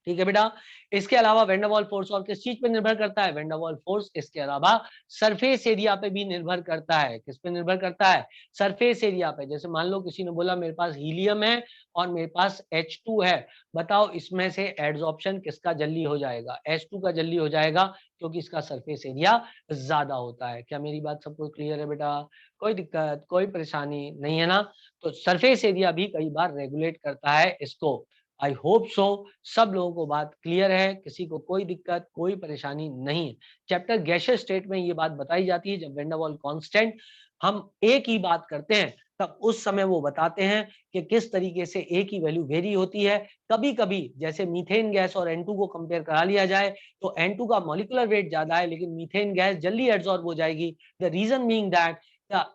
ठीक है बेटा। इसके अलावा वैन डर वाल्स फोर्स और किस चीज पे निर्भर करता है? वैन डर वाल्स फोर्स इसके अलावा सरफेस एरिया पे भी निर्भर करता है। किस पे निर्भर करता है? सरफेस एरिया पे। जैसे मान लो किसी ने बोला मेरे पास हीलियम है और मेरे पास H2 है, बताओ इसमें से एड्सॉर्प्शन किसका जल्दी हो जाएगा? H2 का जल्दी हो जाएगा, क्योंकि इसका सरफेस एरिया ज्यादा होता है। क्या मेरी बात सबको क्लियर है बेटा? कोई दिक्कत, कोई परेशानी नहीं है ना? तो सरफेस एरिया भी कई बार रेगुलेट करता है इसको। आई होप सो सब लोगों को बात क्लियर है, किसी को कोई दिक्कत, कोई परेशानी नहीं है। चैप्टर गैसियस स्टेट में ये बात बताई जाती है, जब वैन डर वाल्स कांस्टेंट हम एक ही बात करते हैं तब उस समय वो बताते हैं कि किस तरीके से ए की वैल्यू वेरी होती है। कभी कभी जैसे मीथेन गैस और N2 को कंपेयर करा लिया जाए तो N2 का मॉलिक्यूलर वेट ज्यादा है, लेकिन मीथेन गैस जल्दी एब्जॉर्ब हो जाएगी। The reason being that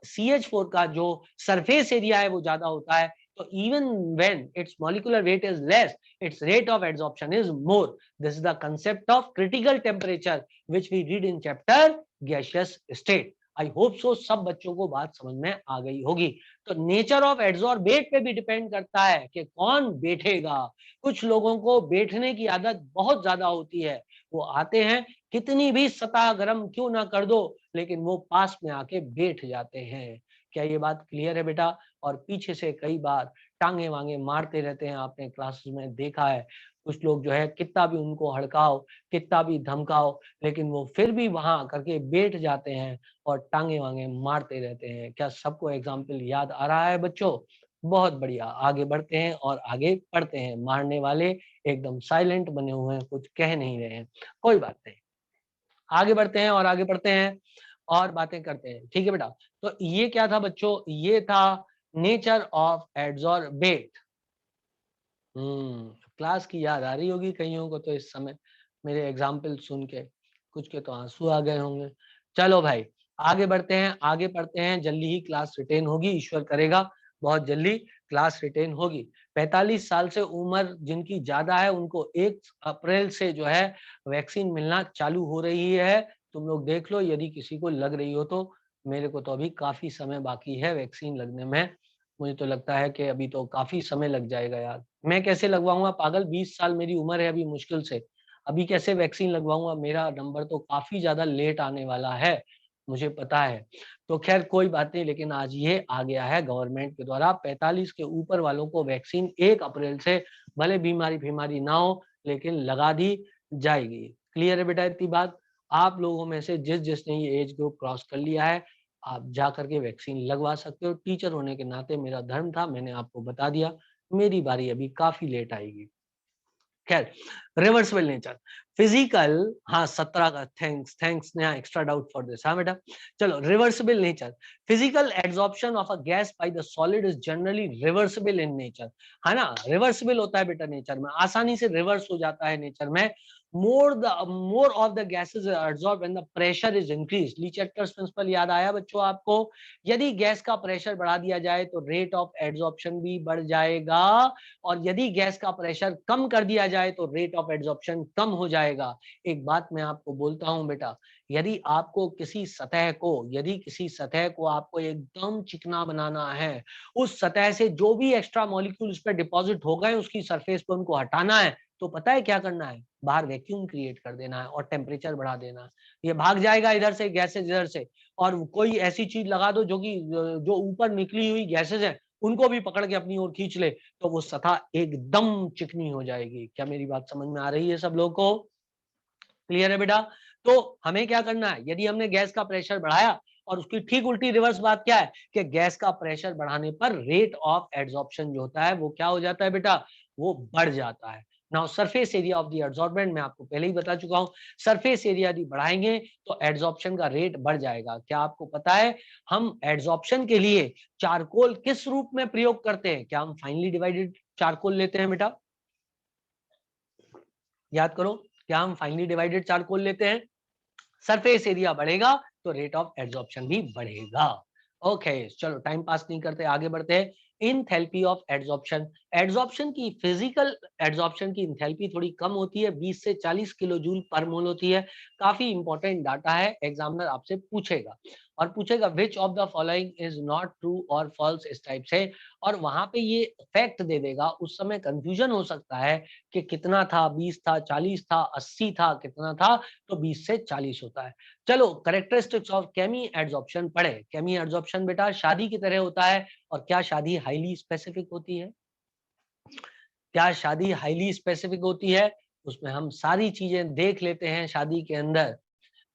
CH4 का जो सरफेस एरिया है वो ज्यादा होता है। So even when its molecular weight is less, its rate of adsorption is more. This is the concept of critical temperature, which we read in chapter gaseous state. I hope so सब बच्चों को बात समझ में आ गई होगी। तो nature of adsorbate पे भी डिपेंड करता है कि कौन बैठेगा। कुछ लोगों को बैठने की आदत बहुत ज्यादा होती है, वो आते हैं कितनी भी सतह गर्म क्यों ना कर दो, लेकिन वो पास में आके बैठ जाते हैं। क्या ये बात क्लियर है बेटा? और पीछे से कई बार टांगे वांगे मारते रहते हैं, आपने क्लासेस में देखा है। कुछ लोग जो है कितना भी उनको हड़काओ, कितना भी धमकाओ, लेकिन वो फिर भी वहां करके बैठ जाते हैं और टांगे वांगे मारते रहते हैं। क्या सबको एग्जाम्पल याद आ रहा है बच्चों? बहुत बढ़िया, आगे बढ़ते हैं और आगे पढ़ते हैं। मारने वाले एकदम साइलेंट बने हुए हैं, कुछ कह नहीं रहे हैं, कोई बात नहीं। आगे बढ़ते हैं और आगे बढ़ते हैं और बातें करते हैं, ठीक है बेटा। तो ये क्या था बच्चों, ये था नेचर ऑफ एड्सॉर्बेट। क्लास की याद आ रही होगी कईयों को तो इस समय, मेरे एग्जाम्पल सुन के कुछ के तो आंसू आ गए होंगे। चलो भाई आगे बढ़ते हैं, आगे पढ़ते हैं, जल्दी ही क्लास रिटेन होगी, ईश्वर करेगा बहुत जल्दी क्लास रिटेन होगी। 45 साल से उम्र जिनकी ज्यादा है उनको 1 अप्रैल से जो है वैक्सीन मिलना चालू हो रही है। तुम लोग देख लो, यदि किसी को लग रही हो तो। मेरे को तो अभी काफी समय बाकी है वैक्सीन लगने में, मुझे तो लगता है कि अभी तो काफी समय लग जाएगा यार। मैं कैसे लगवाऊंगा पागल, 20 साल मेरी उम्र है अभी मुश्किल से, अभी कैसे वैक्सीन लगवाऊंगा, मेरा नंबर तो काफी ज्यादा लेट आने वाला है, मुझे पता है। तो खैर कोई बात नहीं, लेकिन आज ये आ गया है गवर्नमेंट के द्वारा 45 के ऊपर वालों को वैक्सीन 1 अप्रैल से, भले बीमारी बीमारी ना हो लेकिन लगा दी जाएगी। क्लियर है बेटा इतनी बात। आप लोगों में से जिस जिसने ये एज ग्रुप क्रॉस कर लिया है, आप जा करके वैक्सीन लगवा सकते हो। टीचर होने के नाते मेरा धर्म था, मैंने आपको बता दिया, मेरी बारी अभी काफी लेट आएगी। खैर, रिवर्सिबल नेचर फिजिकल, हाँ 17 का, thanks thanks Neha, extra doubt for this. हाँ बेटा, चलो reversible nature, physical absorption of a gas by the solid is generally reversible in nature, है ना, रिवर्सिबल होता है बेटा नेचर में, आसानी से रिवर्स हो जाता है नेचर में। more of the gases are absorbed when the pressure is increased। Le Chatelier's principle याद आया बच्चों आपको, यदि गैस का प्रेशर बढ़ा दिया जाए तो रेट ऑफ एब्जॉर्प्शन भी बढ़ जाएगा, और यदि गैस का प्रेशर कम कर दिया जाए तो रेट ऑफ एब्जॉर्प्शन कम हो जाएगा। एक बात मैं आपको बोलता हूं बेटा, यदि किसी सतह को आपको एकदम चिकना बनाना है, उस सतह से जो भी एक्स्ट्रा मॉलिक्यूल उस पर डिपॉजिट हो गए उसकी सरफेस पर उनको हटाना है, तो पता है क्या करना है, बाहर वैक्यूम क्रिएट कर देना है और टेम्परेचर बढ़ा देना है। ये भाग जाएगा इधर से, गैसेज इधर से, और कोई ऐसी चीज लगा दो जो ऊपर निकली हुई गैसेज है उनको भी पकड़ के अपनी ओर खींच ले, तो वो सतह एकदम चिकनी हो जाएगी। क्या मेरी बात समझ में आ रही है सब लोगों को? क्लियर है बेटा? तो हमें क्या करना है, यदि हमने गैस का प्रेशर बढ़ाया, और उसकी ठीक उल्टी रिवर्स बात क्या है कि गैस का प्रेशर बढ़ाने पर रेट ऑफ एड्सॉर्प्शन जो होता है वो क्या हो जाता है बेटा, वो बढ़ जाता है। Now surface area of the adsorbent, मैं आपको पहले ही बता चुका हूं, सरफेस एरिया यदि बढ़ाएंगे तो एड्सॉर्प्शन का रेट बढ़ जाएगा। क्या आपको पता है हम एड्सॉर्प्शन के लिए चारकोल किस रूप में प्रयोग करते हैं? क्या हम फाइनली डिवाइडेड चारकोल लेते हैं बेटा? याद करो, क्या हम फाइनली डिवाइडेड चारकोल लेते हैं? सरफेस एरिया बढ़ेगा तो रेट ऑफ एड्सॉर्प्शन भी बढ़ेगा। ओके चलो टाइम पास नहीं करते, आगे बढ़ते हैं। इनथैल्पी ऑफ एड्सॉर्प्शन, एड्सॉर्प्शन की फिजिकल एड्सॉर्प्शन की इनथैल्पी थोड़ी कम होती है, 20 से 40 किलो जूल पर मोल होती है। काफी इंपॉर्टेंट डाटा है, एग्जामिनर आपसे पूछेगा और पूछेगा which of the following is not true और फॉल्स, इस टाइप से, और वहां पे ये फैक्ट दे देगा। उस समय कंफ्यूजन हो सकता है कि कितना था, 20 था, 40 था, 80 था, कितना था, तो 20 से 40 होता है। चलो कैरेक्टरिस्टिक्स ऑफ केमी एड्सॉर्प्शन पढ़े। केमी एड्सॉर्प्शन बेटा शादी की तरह होता है, और क्या शादी हाईली स्पेसिफिक होती है? क्या शादी हाईली स्पेसिफिक होती है? उसमें हम सारी चीजें देख लेते हैं शादी के अंदर,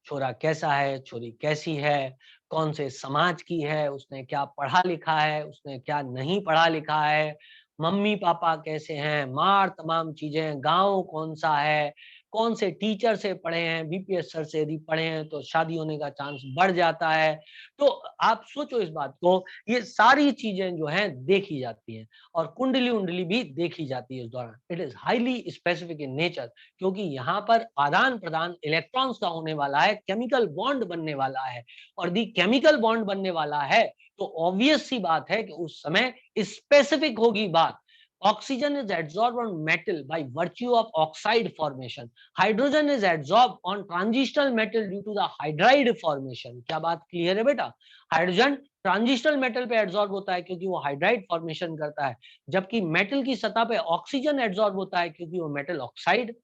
छोरा कैसा है, छोरी कैसी है, कौन से समाज की है, उसने क्या पढ़ा लिखा है, उसने क्या नहीं पढ़ा लिखा है, मम्मी पापा कैसे हैं, मार तमाम चीजें, गांव कौन सा है, कौन से टीचर से पढ़े हैं, बीपीएस सर से यदि पढ़े हैं तो शादी होने का चांस बढ़ जाता है। तो आप सोचो इस बात को, ये सारी चीजें जो हैं देखी जाती हैं, और कुंडली उंडली भी देखी जाती है इस दौरान। It is highly specific in nature, क्योंकि यहाँ पर आदान प्रदान इलेक्ट्रॉन्स का होने वाला है, केमिकल बॉन्ड बनने वाला है, और दी केमिकल बॉन्ड बनने वाला है तो ऑब्वियस सी बात है कि उस समय स्पेसिफिक होगी बात। Oxygen is adsorbed on metal by virtue of oxide formation, hydrogen is adsorbed on transitional metal due to the hydride formation. क्या बात क्लियर है बेटा? हाइड्रोजन ट्रांजिशनल मेटल पे एड्सॉर्ब होता है क्योंकि वो हाइड्राइड फॉर्मेशन करता है, जबकि मेटल की सतह पे ऑक्सीजन एड्सॉर्ब होता है क्योंकि वो मेटल ऑक्साइड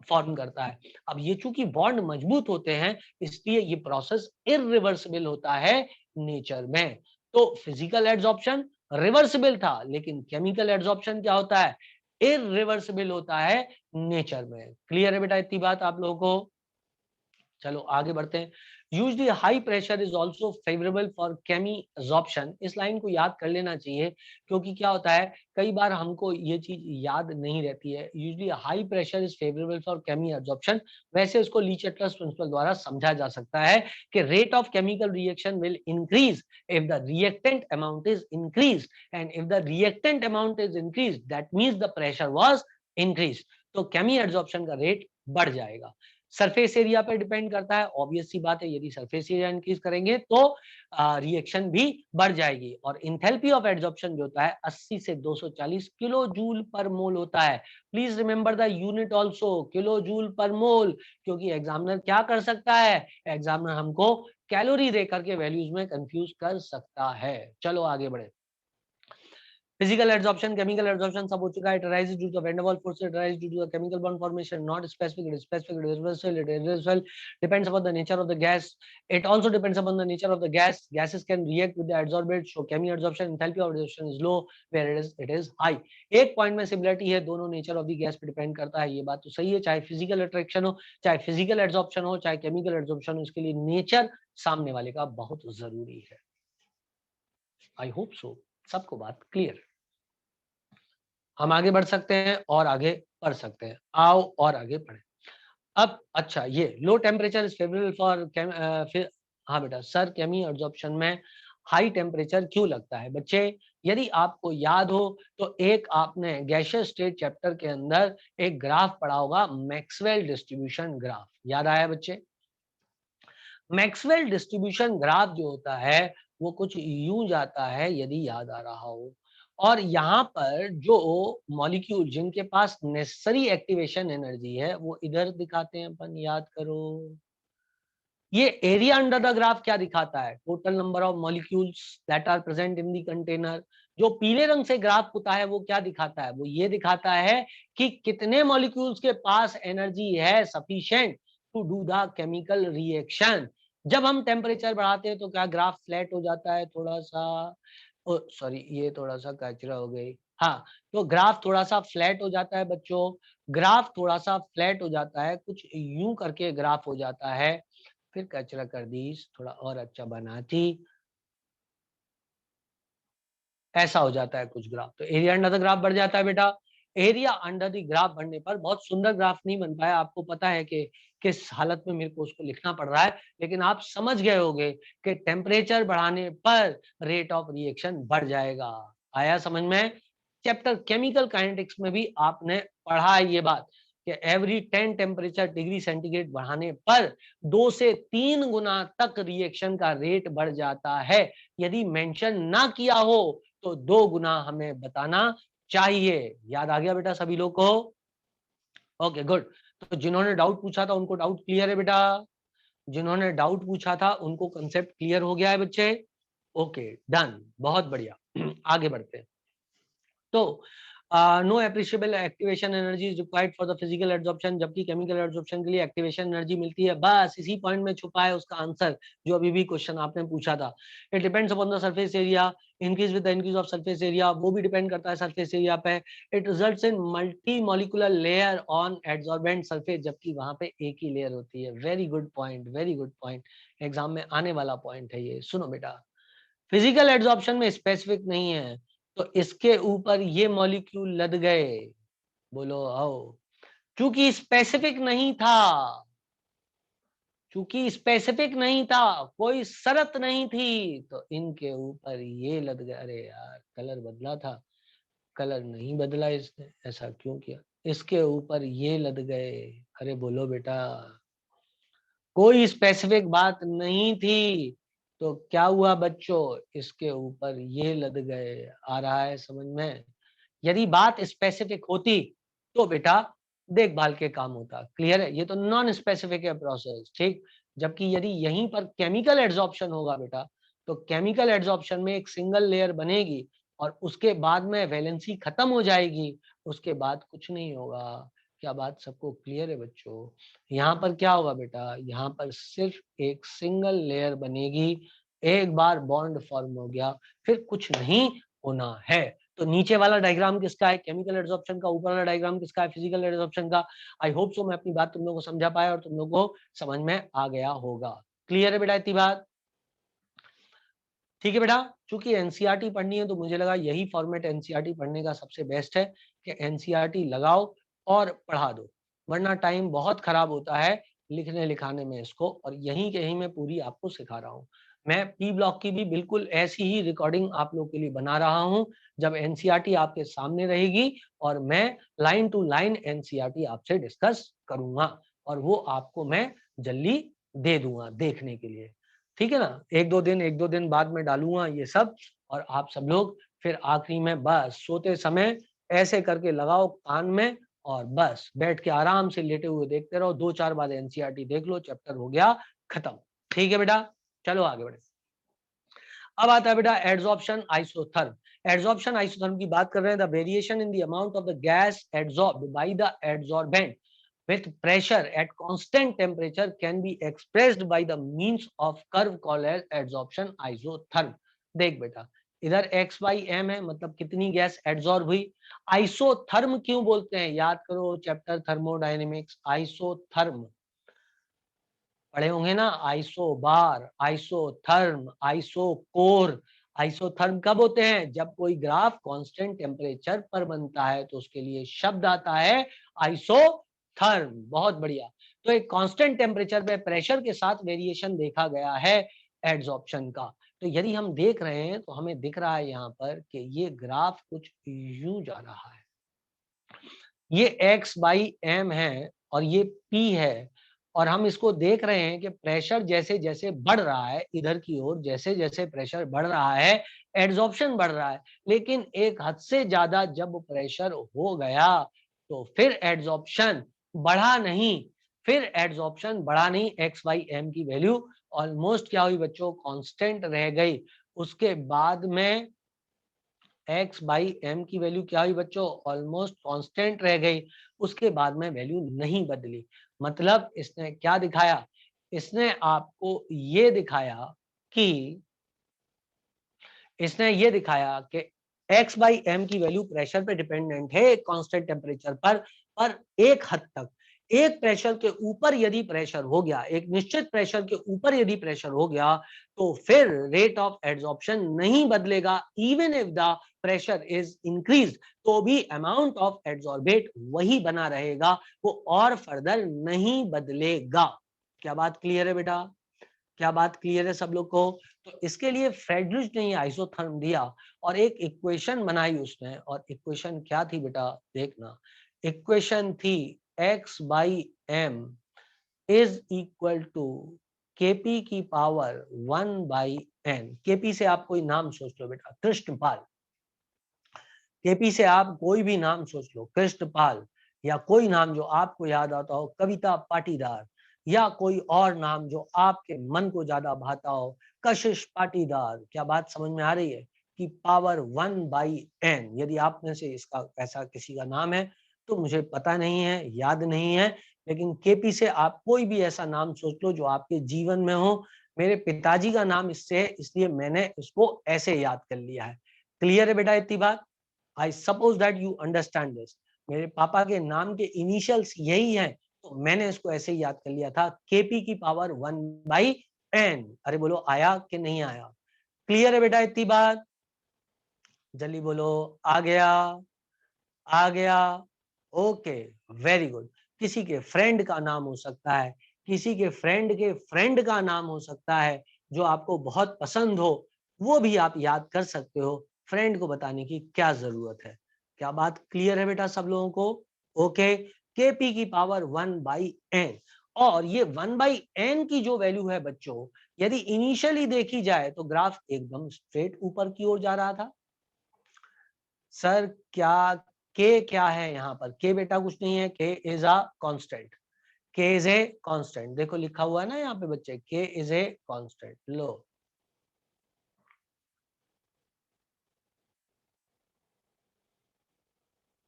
फॉर्म करता है। अब ये चूंकि बॉन्ड मजबूत होते हैं इसलिए ये प्रोसेस इरिवर्सिबल होता है नेचर में। तो फिजिकल एड्सॉर्प्शन रिवर्सिबल था, लेकिन केमिकल एड्सॉर्प्शन क्या होता है, इरिवर्सिबल होता है नेचर में। क्लियर है बेटा इतनी बात आप लोगों को? चलो आगे बढ़ते हैं। Usually high pressure is also favourable for chemi absorption. इस लाइन को याद कर लेना चाहिए, क्योंकि क्या होता है कई बार हमको ये चीज याद नहीं रहती है। Usually high pressure is favourable for chemi absorption. वैसे इसको ली चैटलर्स प्रिंसिपल द्वारा समझा जा सकता है कि rate of chemical reaction will increase if the reactant amount is increased, and if the reactant amount is increased that means the pressure was increased। तो केमी एब्जॉर्प्शन का रेट बढ़ जाएगा। सरफेस एरिया पर डिपेंड करता है, ऑब्वियस सी बात है, यदि सरफेस एरिया इंक्रीज करेंगे तो रिएक्शन भी बढ़ जाएगी। और इंथैल्पी ऑफ एब्जॉर्प्शन जो होता है 80 से 240 किलो जूल पर मोल होता है। Please remember the unit also, kilo joule per mole, क्योंकि एग्जामिनर क्या कर सकता है, एग्जामिनर हमको कैलोरी दे करके वैल्यूज में कंफ्यूज कर सकता है। चलो आगे बढ़े। फिजिकल एब्जॉर्प्शन, केमिकल एब्जॉर्प्शन सब हो चुका है। It arises due to the van der Waals force, it arises due to the chemical bond formation, not specific, it is specific, it is universal, it is universal, depends upon the nature of the gas. It also depends upon the nature of the gas. Gases can react with the adsorbate, so chemi absorption, enthalpy of absorption is low where it is high। एक point में similarity है, दोनों nature of the gas पे depend करता है, ये बात तो सही है। चाहे फिजिकल अट्रैक्शन हो, चाहे फिजिकल एब्जॉर्प्शन हो, चाहे केमिकल एब्जॉर्प्शन हो, इसके लिए नेचर सामने वाले का बहुत जरूरी है। आई होप सो सबको बात क्लियर। हम आगे बढ़ सकते हैं और आगे पढ़ सकते हैं। आओ और आगे पढ़े। अब अच्छा, ये low temperature is favourable for हाँ बेटा सर, केमी एब्जॉर्प्शन में हाई टेम्परेचर क्यों लगता है? बच्चे यदि आपको याद हो तो एक आपने गैसियस स्टेट चैप्टर के अंदर एक ग्राफ पढ़ा होगा, मैक्सवेल डिस्ट्रीब्यूशन ग्राफ। याद आया बच्चे? मैक्सवेल डिस्ट्रीब्यूशन ग्राफ जो होता है वो कुछ यूं जाता है, यदि याद आ रहा हो, और यहाँ पर जो मॉलिक्यूल जिनके पास नेसेसरी एक्टिवेशन एनर्जी है वो इधर दिखाते हैं अपन, याद करो। ये एरिया अंडर द ग्राफ क्या दिखाता है? Total number of molecules that are present in the container. जो पीले रंग से ग्राफ होता है वो क्या दिखाता है? वो ये दिखाता है कि कितने मॉलिक्यूल्स के पास एनर्जी है sufficient to do the chemical reaction. जब हम टेम्परेचर बढ़ाते हैं तो क्या ग्राफ फ्लैट हो जाता है थोड़ा सा? सॉरी, ये थोड़ा सा कचरा हो गई। हाँ, तो ग्राफ थोड़ा सा फ्लैट हो जाता है बच्चों। ग्राफ थोड़ा सा फ्लैट हो जाता है, कुछ यूं करके ग्राफ हो जाता है। फिर कचरा कर दी, थोड़ा और अच्छा बनाती, ऐसा हो जाता है कुछ ग्राफ। तो एरिया अंडर द ग्राफ बढ़ जाता है बेटा। एरिया अंडर द ग्राफ बढ़ने पर बहुत सुंदर ग्राफ नहीं बन पाया, आपको पता है कि किस हालत में मेरे को उसको लिखना पड़ रहा है, लेकिन आप समझ गए होंगे कि टेम्परेचर बढ़ाने पर रेट ऑफ रिएक्शन बढ़ जाएगा। आया समझ में? चैप्टर केमिकल काइनेटिक्स में भी आपने पढ़ा है ये बात कि एवरी 10 टेम्परेचर डिग्री सेंटीग्रेड बढ़ाने पर 2 से 3 गुना तक रिएक्शन का रेट बढ़ जाता है। यदि मेंशन ना किया हो तो 2 गुना हमें बताना चाहिए। याद आ गया बेटा सभी लोग को? Okay good. तो जिन्होंने डाउट पूछा था उनको डाउट क्लियर है बेटा? जिन्होंने डाउट पूछा था उनको कंसेप्ट क्लियर हो गया है बच्चे? ओके डन, बहुत बढ़िया। आगे बढ़ते हैं। तो no appreciable activation energy is required for the physical absorption, जबकि केमिकल एब्जॉर्प्शन के लिए एक्टिवेशन एनर्जी मिलती है। बस इसी पॉइंट में छुपा है उसका आंसर, जो अभी भी क्वेश्चन आपने पूछा था। It depends upon the surface area, increase with the increase of surface area, वो भी डिपेंड करता है सरफेस एरिया पे। It results in multi molecular layer on adsorbent surface, जबकि वहां पे एक ही लेयर होती है। Very good point, very good point, exam में आने वाला पॉइंट है ये। सुनो बेटा, फिजिकल एड्सॉर्प्शन में स्पेसिफिक नहीं है, तो इसके ऊपर ये मॉलिक्यूल लद गए। बोलो आओ। क्योंकि स्पेसिफिक नहीं था, क्योंकि स्पेसिफिक नहीं था, कोई शर्त नहीं थी, तो इनके ऊपर ये लद गए। अरे यार कलर बदला था, कलर नहीं बदला इसने, ऐसा क्यों किया? इसके ऊपर ये लद गए। अरे बोलो बेटा, कोई स्पेसिफिक बात नहीं थी, तो क्या हुआ बच्चों? इसके ऊपर ये लद गए। आ रहा है समझ में? यदि बात स्पेसिफिक होती तो बेटा देखभाल के काम होता। क्लियर है? ये तो नॉन स्पेसिफिक है प्रोसेस, ठीक। जबकि यदि यहीं पर केमिकल एड्सॉर्प्शन होगा बेटा, तो केमिकल एड्सॉर्प्शन में एक सिंगल लेयर बनेगी और उसके बाद में वैलेंसी खत्म हो जाएगी, उसके बाद कुछ नहीं होगा। क्या बात सबको क्लियर है बच्चों? यहाँ पर क्या होगा बेटा? यहाँ पर सिर्फ एक सिंगल लेयर बनेगी, एक बार बॉन्ड फॉर्म हो गया फिर कुछ नहीं होना है। तो नीचे वाला डायग्राम किसका है? केमिकल एब्जॉर्प्शन का। ऊपर वाला डायग्राम किसका है? फिजिकल एब्जॉर्प्शन का। आई होप सो मैं अपनी बात तुम लोगों को समझा पाया और तुम लोगों को समझ में आ गया होगा। क्लियर है बेटा इतनी बात? ठीक है बेटा, चूंकि एनसीईआरटी पढ़नी है तो मुझे लगा यही फॉर्मेट एनसीईआरटी पढ़ने का सबसे बेस्ट है कि एनसीईआरटी लगाओ और पढ़ा दो, वरना टाइम बहुत खराब होता है लिखने लिखाने में इसको, और यहीं के यहीं मैं पूरी आपको सिखा रहा हूँ। मैं पी ब्लॉक की भी बिल्कुल ऐसी ही रिकॉर्डिंग आप लोग के लिए बना रहा हूँ, जब एनसीईआरटी आपके सामने रहेगी और मैं लाइन टू लाइन एनसीईआरटी आपसे डिस्कस करूंगा, और वो आपको मैं जल्दी दे दूंगा देखने के लिए। ठीक है ना, एक दो दिन बाद में डालूंगा ये सब, और आप सब लोग फिर आखिरी में बस सोते समय ऐसे करके लगाओ कान में, और बस बैठ के आराम से लेटे हुए देखते रहो, 2-4 बार एनसीईआरटी देख लो, चैप्टर हो गया खत्म। ठीक है बेटा, चलो आगे बढ़े। अब आता है बेटा एड्सॉर्प्शन आइसोथर्म। एड्सॉर्प्शन आइसोथर्म की बात कर रहे हैं, the variation in the amount of the gas adsorbed by the adsorbent with pressure at constant temperature can be expressed by the means of curve called as adsorption isotherm। देख बेटा, इधर x by m है, मतलब कितनी gas adsorb हुई। Isotherm क्यों बोलते हैं, याद करो चैप्टर थर्मोडायनेमिक्स, आइसोथर्म पढ़े होंगे ना, आइसो बार, आइसोथर्म, आइसोकोर। आइसोथर्म कब होते हैं, जब कोई ग्राफ कांस्टेंट टेम्परेचर पर बनता है तो उसके लिए शब्द आता है आइसोथर्म। बहुत बढ़िया। तो एक कांस्टेंट टेम्परेचर पे प्रेशर के साथ वेरिएशन देखा गया है एड्सॉर्प्शन का। तो यदि हम देख रहे हैं तो हमें दिख रहा है यहाँ पर कि ये ग्राफ कुछ यूं जा रहा है, ये x बाई m है और ये p है, और हम इसको देख रहे हैं कि प्रेशर जैसे जैसे बढ़ रहा है इधर की ओर, जैसे जैसे प्रेशर बढ़ रहा है एड्सॉर्प्शन बढ़ रहा है, लेकिन एक हद से ज्यादा जब प्रेशर हो गया तो फिर एड्सॉर्प्शन बढ़ा नहीं, फिर एड्सॉर्प्शन बढ़ा नहीं, x बाई m की वैल्यू ऑलमोस्ट क्या हुई बच्चों, कांस्टेंट रह गई। उसके बाद में x बाई एम की वैल्यू क्या हुई बच्चों, ऑलमोस्ट कांस्टेंट रह गई, उसके बाद में वैल्यू नहीं बदली। मतलब इसने क्या दिखाया, इसने आपको ये दिखाया कि इसने ये दिखाया कि x बाई एम की वैल्यू प्रेशर पे डिपेंडेंट है कांस्टेंट टेम्परेचर पर एक हद तक। एक प्रेशर के ऊपर यदि प्रेशर हो गया, एक निश्चित प्रेशर के ऊपर यदि प्रेशर हो गया तो फिर रेट ऑफ एड्सॉर्प्शन नहीं बदलेगा, even if the pressure is increase, तो भी अमाउंट ऑफ एड्सॉर्बेट वही बना रहेगा, वो और फर्दर नहीं बदलेगा। क्या बात क्लियर है बेटा, क्या बात क्लियर है सब लोग को? तो इसके लिए फ्रेडरिच ने आइसोथर्म दिया और एक इक्वेशन बनाई उसने, और इक्वेशन क्या थी बेटा देखना, इक्वेशन थी x by m is equal to KP की पावर 1 बाई एन। केपी से आप कोई नाम सोच लो बेटा, कृष्णपाल, केपी से आप कोई भी नाम सोच लो, कृष्णपाल, या कोई नाम जो आपको याद आता हो, कविता पाटीदार, या कोई और नाम जो आपके मन को ज्यादा भाता हो, कशिश पाटीदार। क्या बात समझ में आ रही है कि पावर 1 बाई एन, यदि आप में से इसका ऐसा किसी का नाम है तो मुझे पता नहीं है, याद नहीं है, लेकिन केपी से आप कोई भी ऐसा नाम सोच लो जो आपके जीवन में हो। मेरे पिताजी का नाम इससे है, इसलिए मैंने इसको ऐसे याद कर लिया है। क्लियर है बेटा इतनी बात? I suppose that you understand this. मेरे पापा के नाम के इनिशियल्स यही हैं, तो मैंने इसको ऐसे ही याद कर लिया था, केपी की पावर 1 बाई एन। अरे बोलो आया कि नहीं आया? क्लियर है बेटा इतनी बात? जल्दी बोलो, आ गया, आ गया? Okay, very good. किसी के फ्रेंड का नाम हो सकता है, किसी के फ्रेंड का नाम हो सकता है जो आपको बहुत पसंद हो, वो भी आप याद कर सकते हो, फ्रेंड को बताने की क्या जरूरत है। क्या बात क्लियर है बेटा सब लोगों को? ओके, केपी की पावर 1 बाई एन, और ये 1 बाई एन की जो वैल्यू है बच्चों, यदि इनिशियली देखी जाए तो ग्राफ एकदम स्ट्रेट ऊपर की ओर जा रहा था। सर क्या के क्या है यहाँ पर, के बेटा कुछ नहीं है, के इज अ कांस्टेंट, के इज ए कांस्टेंट, देखो लिखा हुआ है ना यहाँ पे बच्चे, के is a constant. Low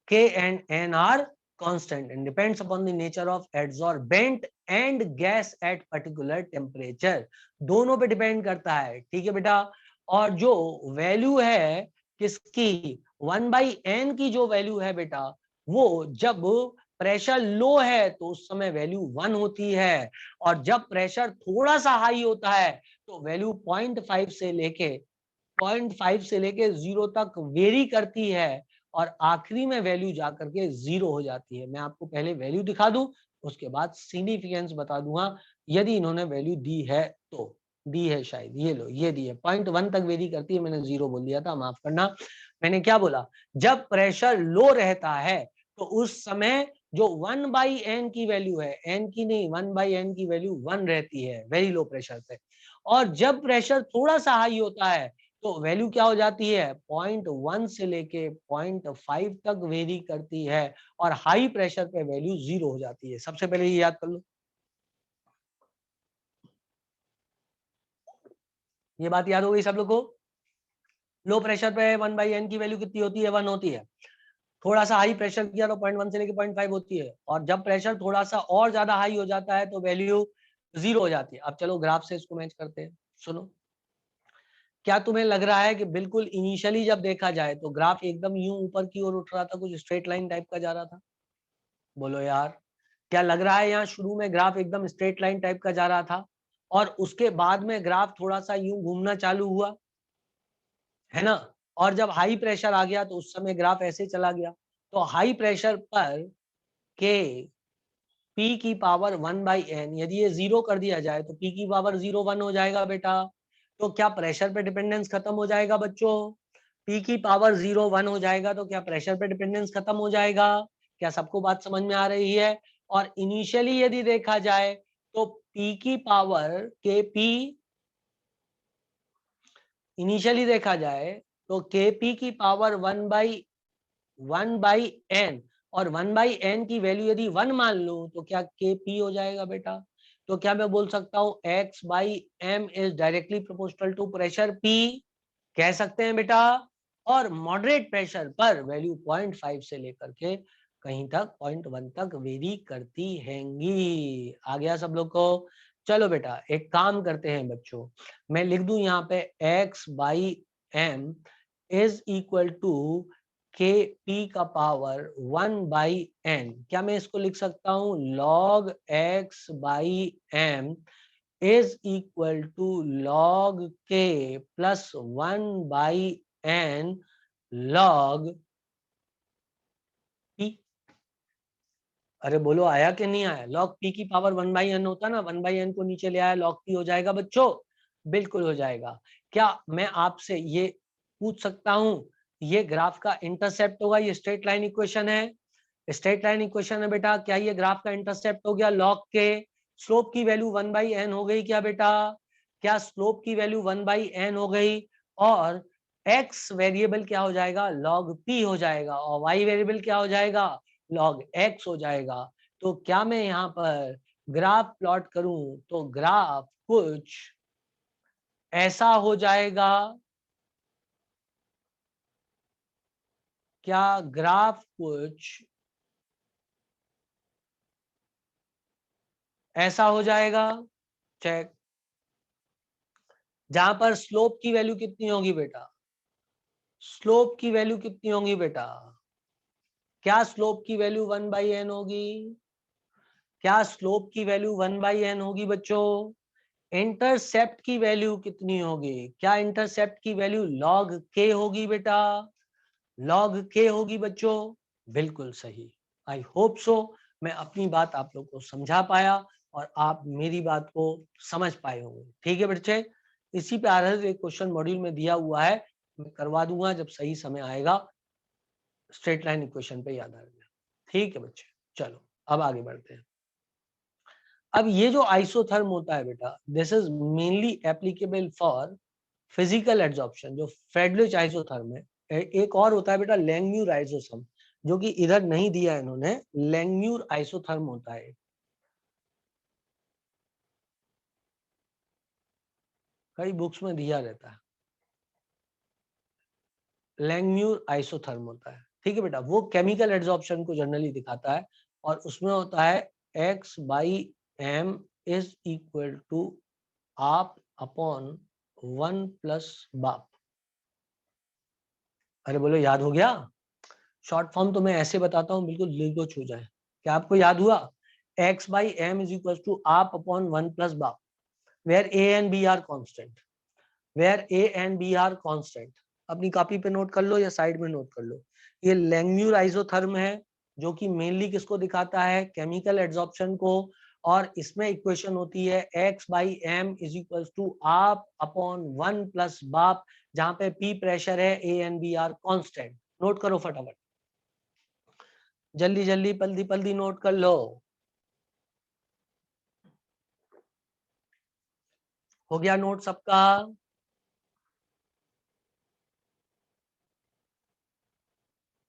K and N are constant and depends upon the nature of adsorbent and gas at particular temperature। दोनों पे डिपेंड करता है, ठीक है बेटा। और जो वैल्यू है किसकी, 1 बाई एन की जो वैल्यू है बेटा, वो जब प्रेशर लो है तो उस समय वैल्यू 1 होती है, और जब प्रेशर थोड़ा सा हाई होता है तो वैल्यू 0.5 से लेके 0 तक वेरी करती है, और आखिरी में वैल्यू जाकर के 0 हो जाती है। मैं आपको पहले वैल्यू दिखा दूं, उसके बाद सिग्निफिकेंस बता दूंगा यदि इन्होंने वैल्यू दी है तो। दी है शायद, ये लो, ये दी है, 0.1 तक वेरी करती है, मैंने 0 बोल दिया था, माफ करना। मैंने क्या बोला, जब प्रेशर लो रहता है तो उस समय जो 1/n की वैल्यू है, n की नहीं, 1/n की वैल्यू 1 रहती है वेरी लो प्रेशर पे, और जब प्रेशर थोड़ा सा हाई होता है तो वैल्यू क्या हो जाती है, 0.1 से लेके 0.5 तक वेरी करती है, और हाई प्रेशर पे वैल्यू 0 हो जाती है। सबसे पहले ये याद कर लो, ये बात याद हो गई सब लोग को। लो प्रेशर पे 1/n की वैल्यू कितनी होती है, 1 होती है। थोड़ा सा हाई प्रेशर किया तो 0.1 से लेके 0.5 होती है, और जब प्रेशर थोड़ा सा और ज्यादा हाई हो जाता है तो वैल्यू 0 हो जाती है। अब चलो ग्राफ से इसको मैच करते हैं। सुनो, क्या तुम्हें लग रहा है कि बिल्कुल इनिशियली जब देखा जाए तो ग्राफ एकदम यूं ऊपर की ओर उठ रहा था, कुछ स्ट्रेट लाइन टाइप का जा रहा था? बोलो यार, क्या लग रहा है यहाँ शुरू में ग्राफ एकदम स्ट्रेट लाइन टाइप का जा रहा था, और उसके बाद में ग्राफ थोड़ा सा यूं घूमना चालू हुआ, है ना? और जब हाई प्रेशर आ गया तो उस समय ग्राफ ऐसे चला गया। तो हाई प्रेशर पर के पी की पावर 1/n, यदि ये 0 कर दिया जाए तो पी की पावर 0 1 हो जाएगा बेटा। तो क्या प्रेशर पे डिपेंडेंस खत्म हो जाएगा बच्चों? पी की पावर 0 1 हो जाएगा तो क्या प्रेशर पे डिपेंडेंस खत्म हो जाएगा? क्या सबको बात समझ में आ रही है? और इनिशियली यदि देखा जाए तो पी की पावर के पी, इनिशियली देखा जाए तो के पी की पावर 1/n, और 1/n की वैल्यू यदि 1 मान लो तो क्या के पी हो जाएगा बेटा? तो क्या मैं बोल सकता हूं x/m is directly proportional to pressure p? कह सकते हैं बेटा। और मॉडरेट प्रेशर पर वैल्यू 0.5 से लेकर के कहीं तक 0.1 तक वेरी करती हैंगी। आ गया सब लोग को? चलो बेटा एक काम करते हैं बच्चों, मैं लिख दूं यहाँ पे x/m is equal to K P का पावर 1/n। क्या मैं इसको लिख सकता हूं, log x/m is equal to log k plus 1/n log p? अरे बोलो आया कि नहीं आया? log p की पावर 1/n होता ना, 1/n को नीचे ले आया, log p हो जाएगा बच्चों। बिल्कुल हो जाएगा। क्या मैं आपसे ये पूछ सकता हूं, ये ग्राफ का इंटरसेप्ट होगा? ये स्ट्रेट लाइन इक्वेशन है, स्ट्रेट लाइन इक्वेशन है बेटा। क्या ये ग्राफ का इंटरसेप्ट हो गया log के? स्लोप की वैल्यू 1/n हो गई क्या बेटा? क्या स्लोप की वैल्यू 1/n हो गई? और x वेरिएबल क्या हो जाएगा, log p हो जाएगा, और y वेरिएबल क्या हो जाएगा, log x हो जाएगा। तो क्या मैं यहाँ पर ग्राफ प्लॉट करूं तो ग्राफ कुछ ऐसा हो जाएगा? क्या ग्राफ कुछ ऐसा हो जाएगा? चेक। जहां पर स्लोप की वैल्यू कितनी होगी बेटा, स्लोप की वैल्यू कितनी होगी बेटा? क्या स्लोप की वैल्यू 1/n होगी? क्या स्लोप की वैल्यू 1/n होगी बच्चों? इंटरसेप्ट की वैल्यू कितनी होगी? क्या इंटरसेप्ट की वैल्यू log k होगी बेटा? log k होगी बच्चों। बिल्कुल सही। आई होप सो मैं अपनी बात आप लोग को समझा पाया और आप मेरी बात को समझ पाए होंगे। ठीक है बच्चे, इसी पे आधारित एक क्वेश्चन मॉड्यूल में दिया हुआ है, मैं करवा दूंगा जब सही समय आएगा, स्ट्रेट लाइन इक्वेशन पे याद आ गया। ठीक है बच्चे, चलो अब आगे बढ़ते हैं। अब ये जो आइसोथर्म होता है बेटा, this is mainly applicable for physical adsorption, जो फ्रेडलिच आइसोथर्म है। एक और होता है बेटा लैंगम्यूर आइसोथर्म, जो कि इधर नहीं दिया है इन्होंने, लैंगम्यूर आइसोथर्म होता है, कई बुक्स में दिया रहता है, लैंगम्यूर आइसोथर्म होता है। ठीक है बेटा, वो केमिकल एड्सॉर्प्शन को जनरली दिखाता है, और उसमें होता है x/m इज इक्वल टू आप अपॉन 1 प्लस बाप। अरे बोलो याद हो गया? शॉर्ट फॉर्म तो मैं ऐसे बताता हूँ, बिल्कुल दिल को छू जाए। क्या आपको याद हुआ? x by m is equals to आप upon 1 plus बाप, where a and b are constant, where a and b are constant. अपनी कॉपी पे नोट कर लो या साइड में नोट कर लो। ये लैंगम्यूर आइसोथर्म है जो कि मेनली किसको दिखाता है? केमिकल एड्सॉर्प्शन को। और इसमें इक्वेशन होती है x by m is equal to आप अपॉन 1 प्लस बाप, जहां पे p प्रेशर है, a and b are constant. Note करो फटाफट, जल्दी जल्दी पल्दी पल्दी नोट कर लो। हो गया नोट सबका?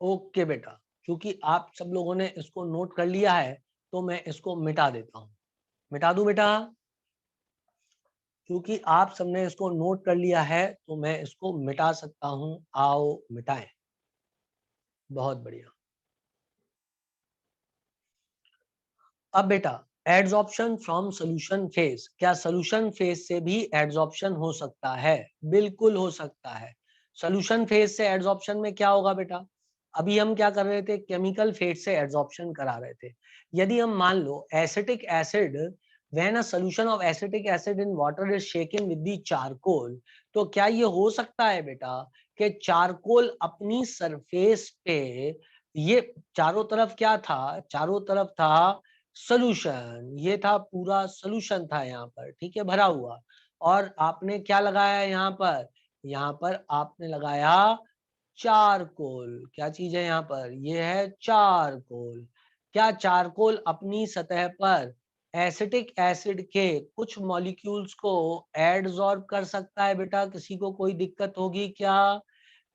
ओके बेटा, क्योंकि आप सब लोगों ने इसको नोट कर लिया है तो मैं इसको मिटा देता हूं। मिटा दूं बेटा? क्योंकि आप सबने इसको नोट कर लिया है तो मैं इसको मिटा सकता हूं। आओ मिटाएं। बहुत बढ़िया। अब बेटा, एड्सॉर्प्शन फ्रॉम सॉल्यूशन फेज, क्या सॉल्यूशन फेज से भी एड्सॉर्प्शन हो सकता है? बिल्कुल हो सकता है। सॉल्यूशन फेज से एड्सॉर्प्शन में क्या होगा बेटा? अभी हम क्या कर रहे थे? केमिकल फेज से एड्सॉर्प्शन करा रहे थे। यदि हम मान लो acetic acid, when a solution of acetic acid in water is shaken with the charcoal, तो क्या ये हो सकता है बेटा कि चारकोल अपनी सरफेस पे, ये चारों तरफ क्या था? चारों तरफ था सोल्यूशन, ये था पूरा सोल्यूशन था यहाँ पर, ठीक है, भरा हुआ। और आपने क्या लगाया यहाँ पर? यहाँ पर आपने लगाया चारकोल। क्या चीज है यहाँ पर? ये है चारकोल। क्या चारकोल अपनी सतह पर एसिटिक एसिड के कुछ मॉलिक्यूल्स को एडसॉर्ब कर सकता है बेटा? किसी को कोई दिक्कत होगी क्या?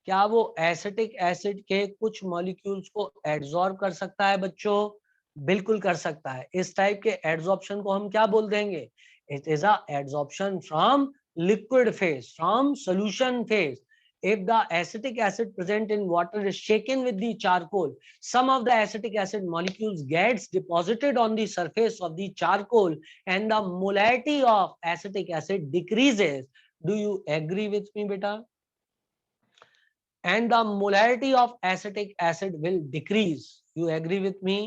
क्या वो एसिटिक एसिड के कुछ मॉलिक्यूल्स को एडसॉर्ब कर सकता है बच्चों? बिल्कुल कर सकता है। इस टाइप के एडसॉर्प्शन को हम क्या बोल देंगे? It is a adsorption from liquid phase, from solution phase. If the acetic acid present in water is shaken with the charcoal, some of the acetic acid molecules gets deposited on the surface of the charcoal and the molarity of acetic acid decreases. Do you agree with me beta? And the molarity of acetic acid will decrease. You agree with me?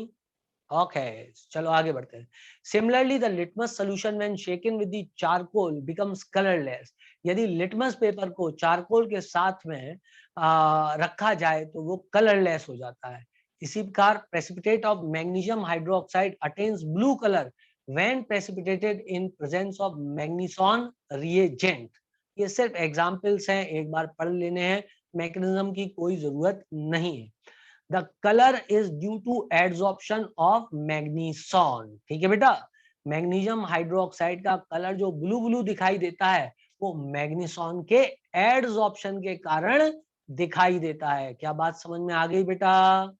Okay, चलो आगे बढ़ते हैं. Similarly, the litmus solution when shaken with the charcoal becomes colorless. यदि litmus paper को charcoal के साथ में रखा जाए तो वो कलरलेस हो जाता है. इसी प्रकार precipitate of magnesium hydroxide attains blue colour when precipitated in presence of मैग्नीसॉन reagent. ये सिर्फ एग्जाम्पल्स हैं, एक बार पढ़ लेने हैं, मैकेनिज्म की कोई जरूरत नहीं है. The colour is due to adsorption of magneson. ठीक है बेटा, मैग्नीशियम हाइड्रोक्साइड का कलर जो ब्लू ब्लू दिखाई देता है वो मैग्नीसॉन के एड्सॉर्प्शन के कारण दिखाई देता है. क्या बात समझ में आ गई बेटा?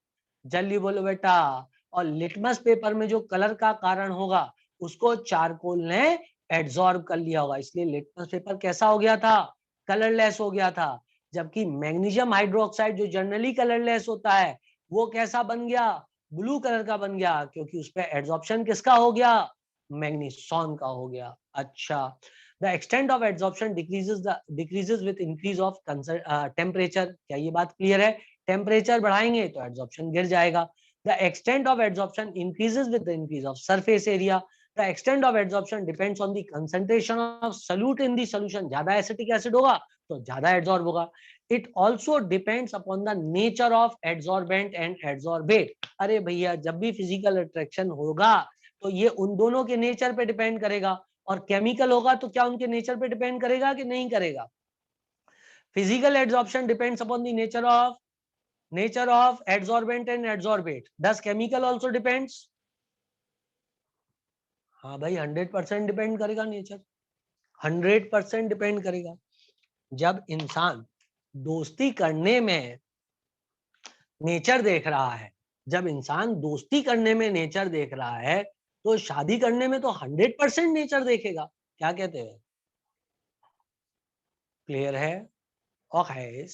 जल्दी बोलो बेटा. और लिटमस पेपर में जो कलर का कारण होगा उसको चारकोल ने एड्सॉर्ब कर लिया होगा, इसलिए लिटमस पेपर कैसा हो गया था? कलरलेस हो गया था. जबकि मैग्नीशियम हाइड्रोक्साइड जो जनरली कलरलेस होता है वो कैसा बन गया? ब्लू कलर का बन गया, क्योंकि उस पर एड्सॉर्प्शन किसका हो गया? मैग्नीसॉन का हो गया. अच्छा, the extent of adsorption decreases with increase of temperature. क्या ये बात क्लियर है? टेम्परेचर बढ़ाएंगे तो एड्सॉर्प्शन गिर जाएगा. The extent of adsorption increases with the increase of surface area. The extent of adsorption depends on the concentration of solute in the solution. ज्यादा acetic acid होगा तो ज्यादा एड्सॉर्ब होगा. It also depends upon the nature of adsorbent and adsorbate. अरे भैया, जब भी physical attraction होगा तो ये उन दोनों के नेचर पे डिपेंड करेगा, और केमिकल होगा तो क्या उनके नेचर पे डिपेंड करेगा कि नहीं करेगा? Physical adsorption depends upon the nature of adsorbent and adsorbate. Does chemical also depends? हाँ भाई, 100% डिपेंड करेगा नेचर, 100% डिपेंड करेगा. जब इंसान दोस्ती करने में नेचर देख रहा है, जब इंसान दोस्ती करने में नेचर देख रहा है तो शादी करने में तो 100% नेचर देखेगा. क्या कहते हैं? क्लियर है? ओके,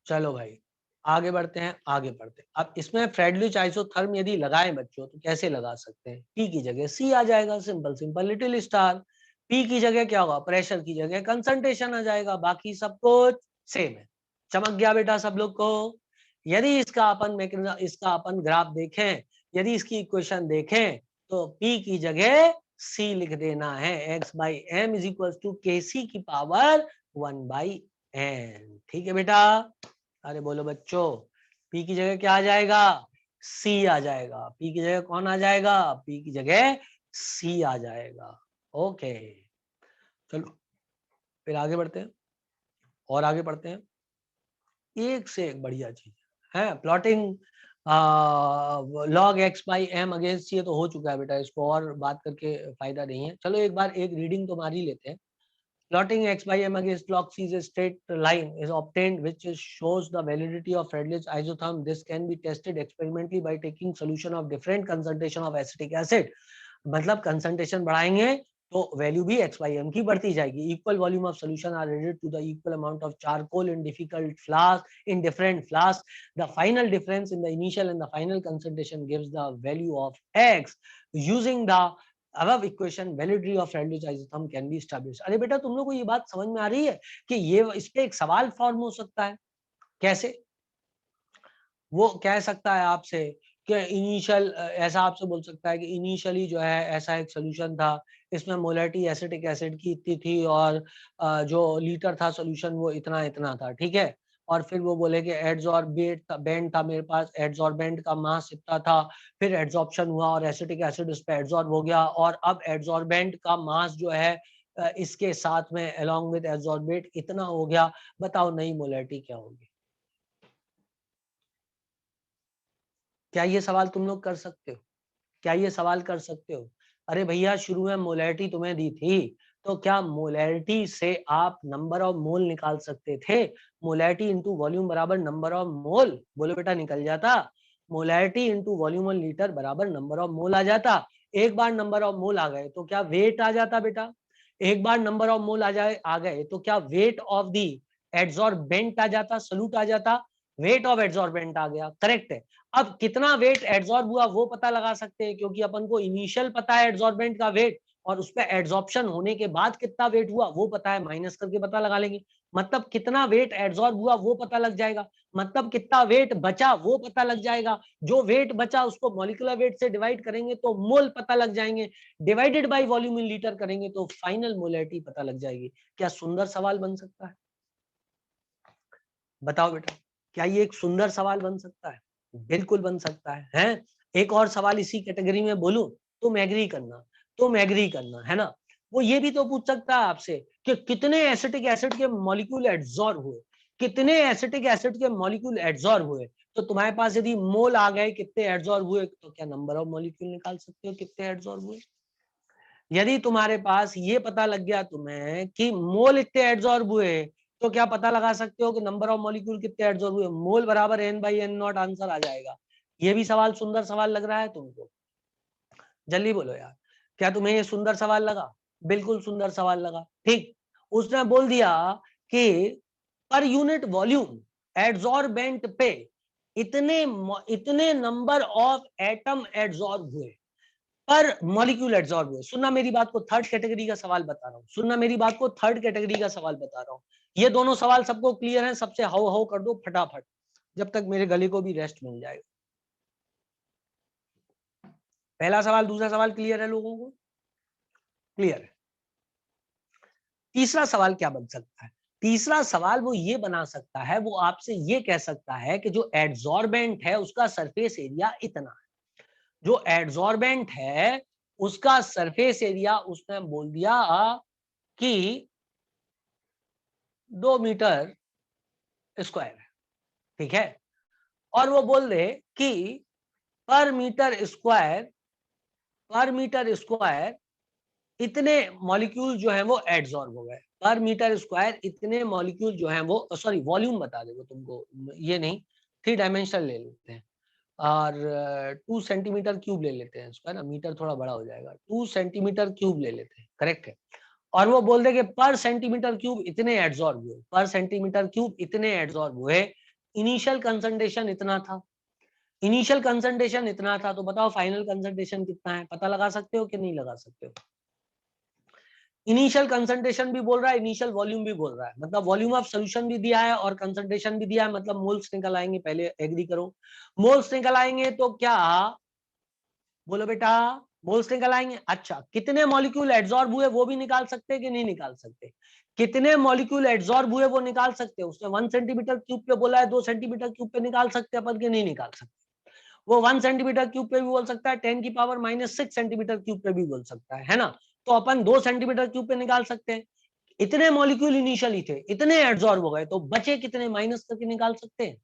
चलो भाई आगे बढ़ते हैं, आगे बढ़ते हैं. अब इसमें फ्रेडलिच आइसोथर्म यदि लगाएं बच्चों तो कैसे लगा सकते हैं? पी की जगह सी आ जाएगा, simple simple little star. P की जगह क्या होगा? प्रेशर की जगह कंसंट्रेशन आ जाएगा, बाकी सब कुछ सेम है. चमक गया बेटा सब लोग को? यदि इसका अपन ग्राफ देखें, यदि इसकी इक्वेशन देखें तो P की जगह C लिख देना है, x/m is equal to KC की पावर 1/n। ठीक है बेटा, अरे बोलो बच्चों, P की जगह क्या आ जाएगा? C आ जाएगा। P की जगह कौन आ जाएगा? P की जगह C आ जाएगा। ओके, चलो फिर आगे बढ़ते हैं, और आगे बढ़ते हैं। एक से एक बढ़िया चीज है प्लॉटिंग। log x/m अगेंस्ट ये तो हो चुका है बेटा, इसको और बात करके फायदा नहीं है। चलो एक बार एक रीडिंग तो मार ही लेते हैं। Plotting x/m against log C is a straight line is obtained which shows the validity of Friedlich's isotherm. This can be tested experimentally by taking solution of different concentration of acetic acid. मतलब concentration बढ़ाएंगे तो value भी x/m की बढ़ती जाएगी। Equal volume of solution are added to the equal amount of charcoal in different flasks. The final difference in the initial and the final concentration gives the value of x. Using the above equation validity of Friedlich isotherm can be established. अरे बेटा तुम लोग को ये बात समझ में आ रही है कि ये इस पे एक सवाल फॉर्म हो सकता है? कैसे? वो कह सकता है आपसे कि इनिशियल ऐसा आपसे बोल सकता है कि इनिशियली जो है ऐसा एक सोल्यूशन था, इसमें मोलैरिटी एसिटिक एसिड की इतनी थी और जो लीटर था सोल्यूशन वो इतना इतना था, ठीक है। और फिर वो बोले कि एडजॉर्बेंट था मेरे पास, एडजॉर्बेंट का मास इतना था, फिर एड्सॉर्प्शन हुआ और एसिटिक एसिड उस पर एड्सॉर्ब हो गया, और अब एड्सॉर्बेंट का मास जो है इसके साथ में अलोंग विद एड्सॉर्बेट इतना हो गया। बताओ नई मोलैरिटी क्या होगी? क्या ये सवाल तुम लोग कर सकते हो? क्या ये सवाल कर सकते हो? अरे भैया शुरू में मोलैरिटी तुम्हें दी थी, तो क्या मोलैरिटी से आप नंबर ऑफ मोल निकाल सकते थे? मोलैरिटी इंटू वॉल्यूम बराबर नंबर ऑफ मोल, बोलो बेटा निकल जाता। Molarity into volume on litre बराबर नंबर ऑफ मोल आ जाता। एक बार नंबर ऑफ मोल आ गए तो क्या वेट आ जाता बेटा? एक बार नंबर ऑफ मोल आ गए तो क्या वेट ऑफ दी एड्सॉर्बेंट आ जाता, सॉल्यूट आ जाता। वेट ऑफ एड्सॉर्बेंट आ गया, करेक्ट है। अब कितना वेट एड्सॉर्ब हुआ वो पता लगा सकते हैं, क्योंकि अपन को इनिशियल पता है एड्सॉर्बेंट का वेट, और उस पर एड्सॉर्प्शन होने के बाद कितना वेट हुआ वो पता है, माइनस करके पता लगा लेंगे। मतलब कितना वेट एड्सॉर्ब हुआ वो पता लग जाएगा, मतलब कितना वेट बचा वो पता लग जाएगा। जो वेट बचा उसको मॉलिक्यूलर वेट से डिवाइड करेंगे तो मोल पता लग जाएंगे, divided by volume in litre करेंगे तो फाइनल मोलैरिटी पता लग जाएगी। क्या सुंदर सवाल बन सकता है? बताओ बेटा, क्या ये एक सुंदर सवाल बन सकता है? बिल्कुल बन सकता है, हैं? एक और सवाल इसी कैटेगरी में बोलूं, तुम एग्री करना, तुम एग्री करना, है ना। वो ये भी तो पूछ सकता है आपसे कि कितने एसिटिक एसिड के मॉलिक्यूल एड्सॉर्ब हुए, कितने एसिटिक एसिड के मॉलिक्यूल एड्सॉर्ब हुए। तो तुम्हारे पास यदि मोल आ गए कितने एड्सॉर्ब हुए, तो क्या नंबर ऑफ मॉलिक्यूल निकाल सकते हो कितने एड्सॉर्ब हुए। यदि तुम्हारे पास ये पता लग गया तुम्हें कि मोल इतने एड्सॉर्ब हुए, तो क्या पता लगा सकते हो कि नंबर ऑफ मॉलिक्यूल कितने एड्सॉर्ब हुए, मोल बराबर n/n0 आंसर आ जाएगा। ये भी सवाल सुंदर सवाल लग रहा है तुमको? जल्दी बोलो यार, क्या तुम्हें ये सुंदर सवाल लगा? बिल्कुल सुंदर सवाल लगा, ठीक। उसने बोल दिया कि पर यूनिट वॉल्यूम एड्सॉर्बेंट पे इतने इतने नंबर ऑफ एटम एड्सॉर्ब हुए, पर मॉलिक्यूल एड्सॉर्ब हुए। सुनना मेरी बात को, थर्ड कैटेगरी का सवाल बता रहा हूँ, सुनना मेरी बात को, थर्ड कैटेगरी का सवाल बता रहा हूँ। ये दोनों सवाल सबको क्लियर है? सबसे हाउ हाउ कर दो फटाफट, जब तक मेरे गले को भी रेस्ट मिल जाएगा। पहला सवाल दूसरा सवाल क्लियर है लोगों को? क्लियर है। तीसरा सवाल क्या बन सकता है? तीसरा सवाल वो ये बना सकता है, वो आपसे ये कह सकता है कि जो एड्सॉर्बेंट है उसका सरफेस एरिया इतना है, जो एड्सॉर्बेंट है उसका सरफेस एरिया उसने बोल दिया कि 2 मीटर स्क्वायर है, ठीक है। और वो बोल दे कि पर मीटर स्क्वायर, पर मीटर स्क्वायर इतने मॉलिक्यूल जो है वो एड्सॉर्ब हो गए, पर मीटर स्क्वायर इतने मॉलिक्यूल जो है वो, सॉरी वॉल्यूम बता देगा तुमको, ये नहीं, 3 डायमेंशनल ले लेते हैं, और 2 सेंटीमीटर क्यूब ले लेते हैं इसका ना, मीटर थोड़ा बड़ा हो जाएगा, 2 सेंटीमीटर क्यूब ले लेते हैं, करेक्ट है। और वो बोल दे कि पर सेंटीमीटर क्यूब इतने एड्सॉर्ब हुए, पर सेंटीमीटर क्यूब इतने एड्सॉर्ब हुए, इनिशियल कंसंट्रेशन इतना था, इनिशियल कंसंट्रेशन इतना था, तो बताओ फाइनल कंसंट्रेशन कितना है? पता लगा सकते हो कि नहीं लगा सकते हो? इनिशियल कंसंट्रेशन भी बोल रहा है, इनिशियल वॉल्यूम भी बोल रहा है, मतलब वॉल्यूम ऑफ सोल्यूशन भी दिया है और कंसंट्रेशन भी दिया है, मतलब मोल्स निकल आएंगे। पहले एग्री करो, मोल्स निकल आएंगे तो क्या, बोलो बेटा, मोल्स निकल आएंगे। अच्छा, कितने मॉलिक्यूल एड्सॉर्ब हुए वो भी निकाल सकते हैं कि नहीं निकाल सकते? कितने मॉलिक्यूल एड्सॉर्ब हुए वो निकाल सकते हैं। उसने 1 सेंटीमीटर क्यूब पे बोला है, 2 सेंटीमीटर क्यूब पे निकाल सकते हैं अपन के नहीं निकाल सकते? वो 1 सेंटीमीटर क्यूब पे भी बोल सकता है, 10⁻⁻⁶ सेंटीमीटर क्यूब पे भी बोल सकता है ना? तो अपन 2 सेंटीमीटर क्यूब पे निकाल सकते हैं। इतने मॉलिक्यूल इनिशियली थे, इतने एड्सॉर्ब हो गए, तो बचे कितने माइनस करके निकाल सकते हैं?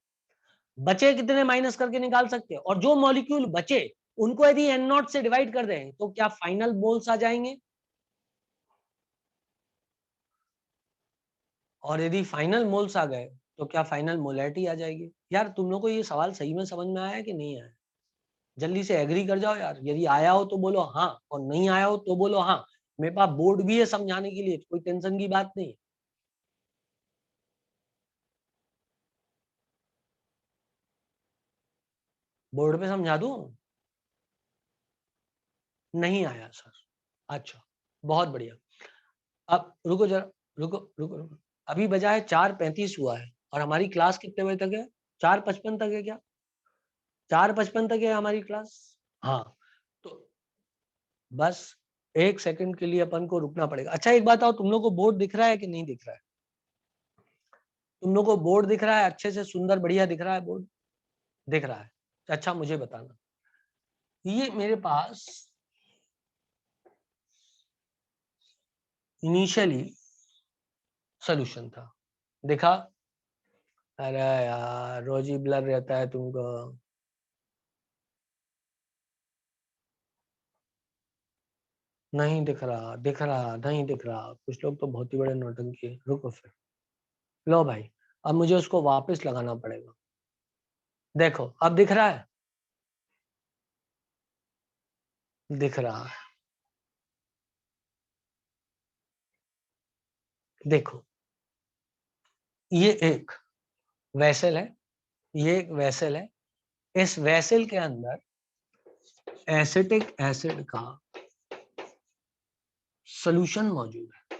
बचे कितने माइनस करके निकाल सकते हैं? और जो मॉलिक्यूल बचे उनको यदि एन नॉट से डिवाइड कर दें तो क्या फाइनल मोल्स आ जाएंगे? और यदि फाइनल मोल्स आ गए तो क्या फाइनल मोलैरिटी आ जाएगी? यार तुम लोग को ये सवाल सही में समझ में आया है कि नहीं आया? जल्दी से एग्री कर जाओ यार, यदि आया हो तो बोलो हाँ, और नहीं आया हो तो बोलो हाँ। मेरे पास बोर्ड भी है समझाने के लिए, कोई टेंशन की बात नहीं। बोर्ड पे समझा दूं? नहीं आया सर? अच्छा, बहुत बढ़िया। अब रुको जरा, रुको रुको रुको। अभी बजा है 4:35 हुआ है, और हमारी क्लास कितने बजे तक है? 4:55 तक है क्या? 4:55 तक है हमारी क्लास। हाँ, तो बस 1 सेकंड के लिए अपन को रुकना पड़ेगा। अच्छा एक बात आओ, तुम लोग को बोर्ड दिख रहा है कि नहीं दिख रहा है? तुम लोग को बोर्ड दिख रहा है? अच्छे से सुंदर बढ़िया दिख रहा है बोर्ड? दिख रहा है? अच्छा मुझे बताना, ये मेरे पास इनिशियली सोल्यूशन था, दिखा? अरे यार रोज ही ब्लर रहता है तुमको। नहीं दिख रहा, दिख रहा नहीं दिख रहा, कुछ लोग तो बहुत ही बड़े नौटंकी है। रुको फिर, लो भाई, अब मुझे उसको वापस लगाना पड़ेगा। देखो अब दिख रहा है? दिख रहा है? देखो, ये एक वेसल है, ये एक वेसल है। इस वेसल के अंदर एसिटिक एसिड का सॉल्यूशन मौजूद है।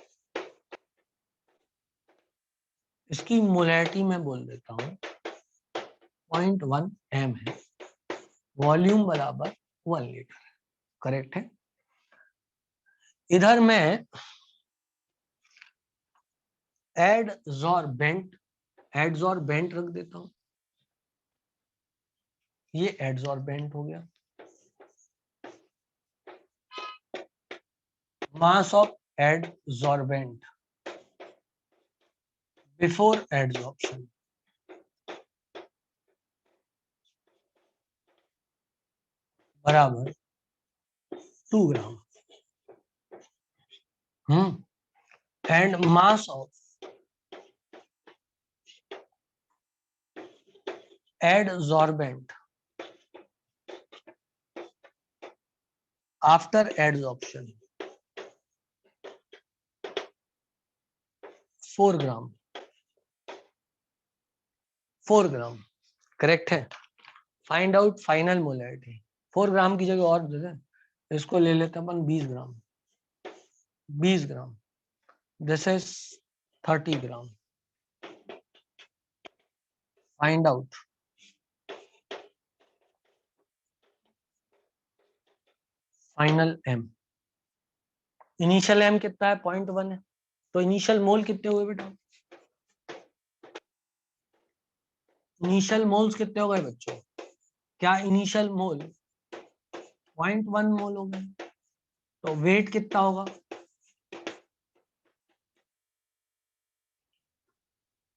इसकी मोलैरिटी मैं बोल देता हूं 0.1 m है, वॉल्यूम बराबर 1 लीटर है। करेक्ट है? इधर मैं एडसॉर्बेंट, एडसॉर्बेंट रख देता हूं। ये एडसॉर्बेंट हो गया। Mass of adsorbent before adsorption बराबर 2 gram. And mass of adsorbent after adsorption 4 gram. 4 gram correct है? Find out final molarity. 4 gram की जगह और दे दे, इसको ले लेते हैं अपन 20 gram. 20 gram, this is 30 gram. Find out final M. Initial M कितना है? 0.1 है। तो इनिशियल मोल कितने हुए बेटा? इनिशियल मोल्स कितने हो गए बच्चों? क्या इनिशियल मोल 0.1 मोल हो गए? तो वेट कितना होगा?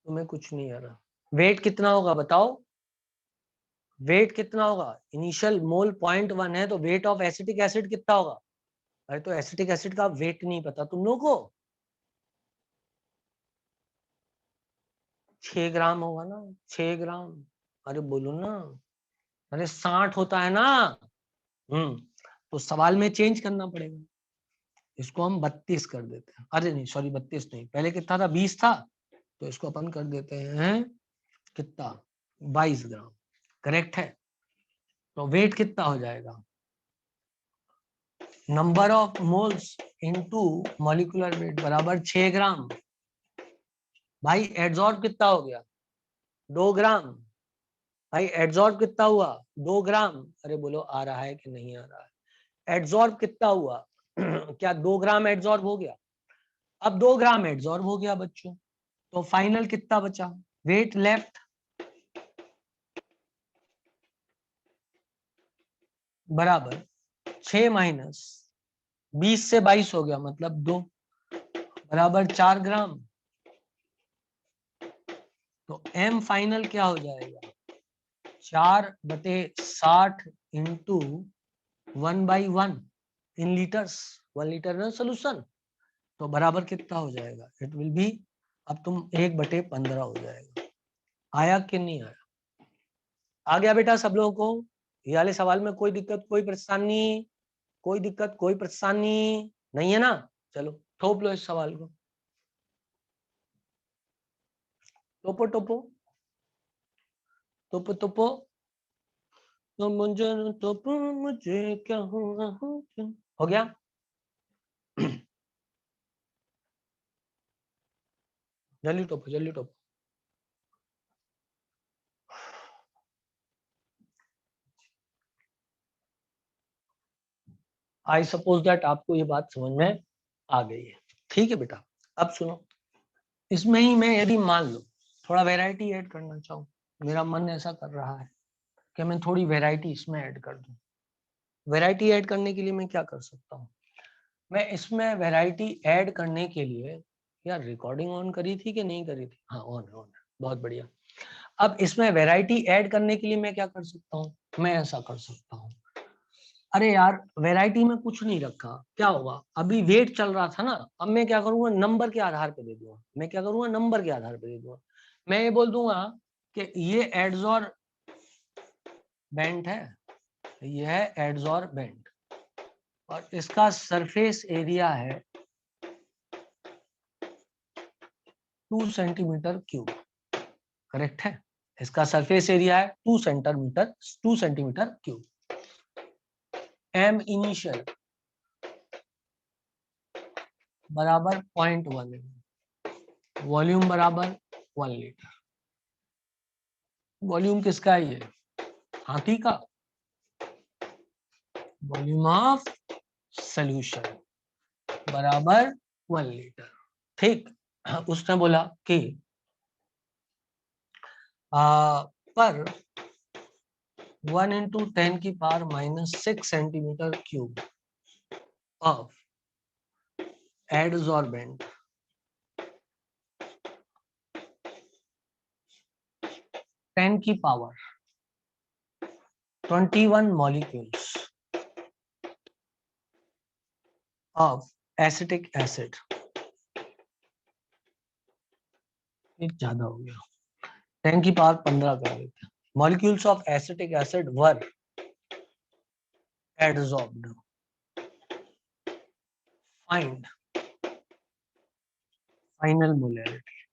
तुम्हें कुछ नहीं आ रहा, वेट कितना होगा बताओ? वेट कितना होगा? इनिशियल मोल 0.1 है, तो वेट ऑफ एसिटिक एसिड कितना होगा? अरे तो एसिटिक एसिड का वेट नहीं पता तुम लोगों को? 6 ग्राम होगा ना? 6 ग्राम। अरे बोलो ना, अरे 60 होता है ना। हम्म, तो सवाल में चेंज करना पड़ेगा। इसको हम 32 कर देते हैं। अरे नहीं सॉरी, 32 नहीं, पहले कितना था? 20 था, तो इसको अपन कर देते हैं कितना? 22 ग्राम। करेक्ट है? तो वेट कितना हो जाएगा? Number of moles into molecular weight बराबर 6 ग्राम। भाई एड्सॉर्ब कितना हो गया? 2 ग्राम। भाई एड्सॉर्ब कितना हुआ? 2 ग्राम। अरे बोलो आ रहा है कि नहीं आ रहा है? एड्सॉर्ब कितना हुआ? क्या 2 ग्राम एड्सॉर्ब हो गया? अब 2 ग्राम एड्सॉर्ब हो गया बच्चों, तो फाइनल कितना बचा? वेट लेफ्ट बराबर 6 माइनस 20 से 22 हो गया, मतलब 2 बराबर 4 ग्राम। तो m फाइनल क्या हो जाएगा? 4/60 इंटू 1/1 इन लीटर्स। 1 लीटर ना सोल्यूशन, तो बराबर कितना हो जाएगा? इट विल बी, अब तुम 1/15 हो जाएगा। आया कि नहीं आया? आ गया बेटा सब लोगों को? ये वाले सवाल में कोई दिक्कत, कोई परेशानी? कोई दिक्कत, कोई परेशानी नहीं है ना? चलो ठोप लो इस सवाल को, टोपो टोपो टोपो टोपो। तो मुझे टोपो, मुझे क्या हुआ हो गया? जल्दी टोपो, जल्दी टोपो। आई सपोज दैट आपको ये बात समझ में आ गई है। ठीक है बेटा, अब सुनो, इसमें ही मैं यदि मान लो थोड़ा वैरायटी ऐड करना चाहूँ, मेरा मन ऐसा कर रहा है कि मैं थोड़ी वैरायटी इसमें ऐड कर दूं। वैरायटी ऐड करने के लिए मैं क्या कर सकता हूँ? मैं इसमें वैरायटी ऐड करने के लिए, यार रिकॉर्डिंग ऑन करी थी कि नहीं करी थी? हाँ ऑन है, ऑन है, बहुत बढ़िया। अब इसमें वैरायटी ऐड करने के लिए मैं क्या कर सकता हूँ? मैं ऐसा कर सकता हूँ, अरे यार वैरायटी में कुछ नहीं रखा, क्या होगा? अभी वेट चल रहा था ना, अब मैं क्या करूंगा? नंबर के आधार पे दे दूंगा। मैं क्या करूंगा? नंबर के आधार पे दे दूंगा। मैं ये बोल दूंगा कि ये एड्सॉर्ब बेंट है, ये है एड्सॉर्ब बेंट, और इसका सरफेस एरिया है 2 सेंटीमीटर क्यूब। करेक्ट है? इसका सरफेस एरिया है 2 सेंटीमीटर क्यूब। एम इनिशियल बराबर 0.1, वॉल्यूम बराबर 1 लीटर। वॉल्यूम किसका है ये? हाथी का। वॉल्यूम ऑफ सॉल्यूशन बराबर 1 लीटर। ठीक, उसने बोला कि पर 1 इंटू 10 की पावर -6 सेंटीमीटर क्यूब ऑफ एडसॉर्बेंट 10 की power 21 molecules of acetic acid, एक ज्यादा हो गया, 10 की पावर 15 कर देते हैं, molecules of acetic acid were adsorbed. Find final molarity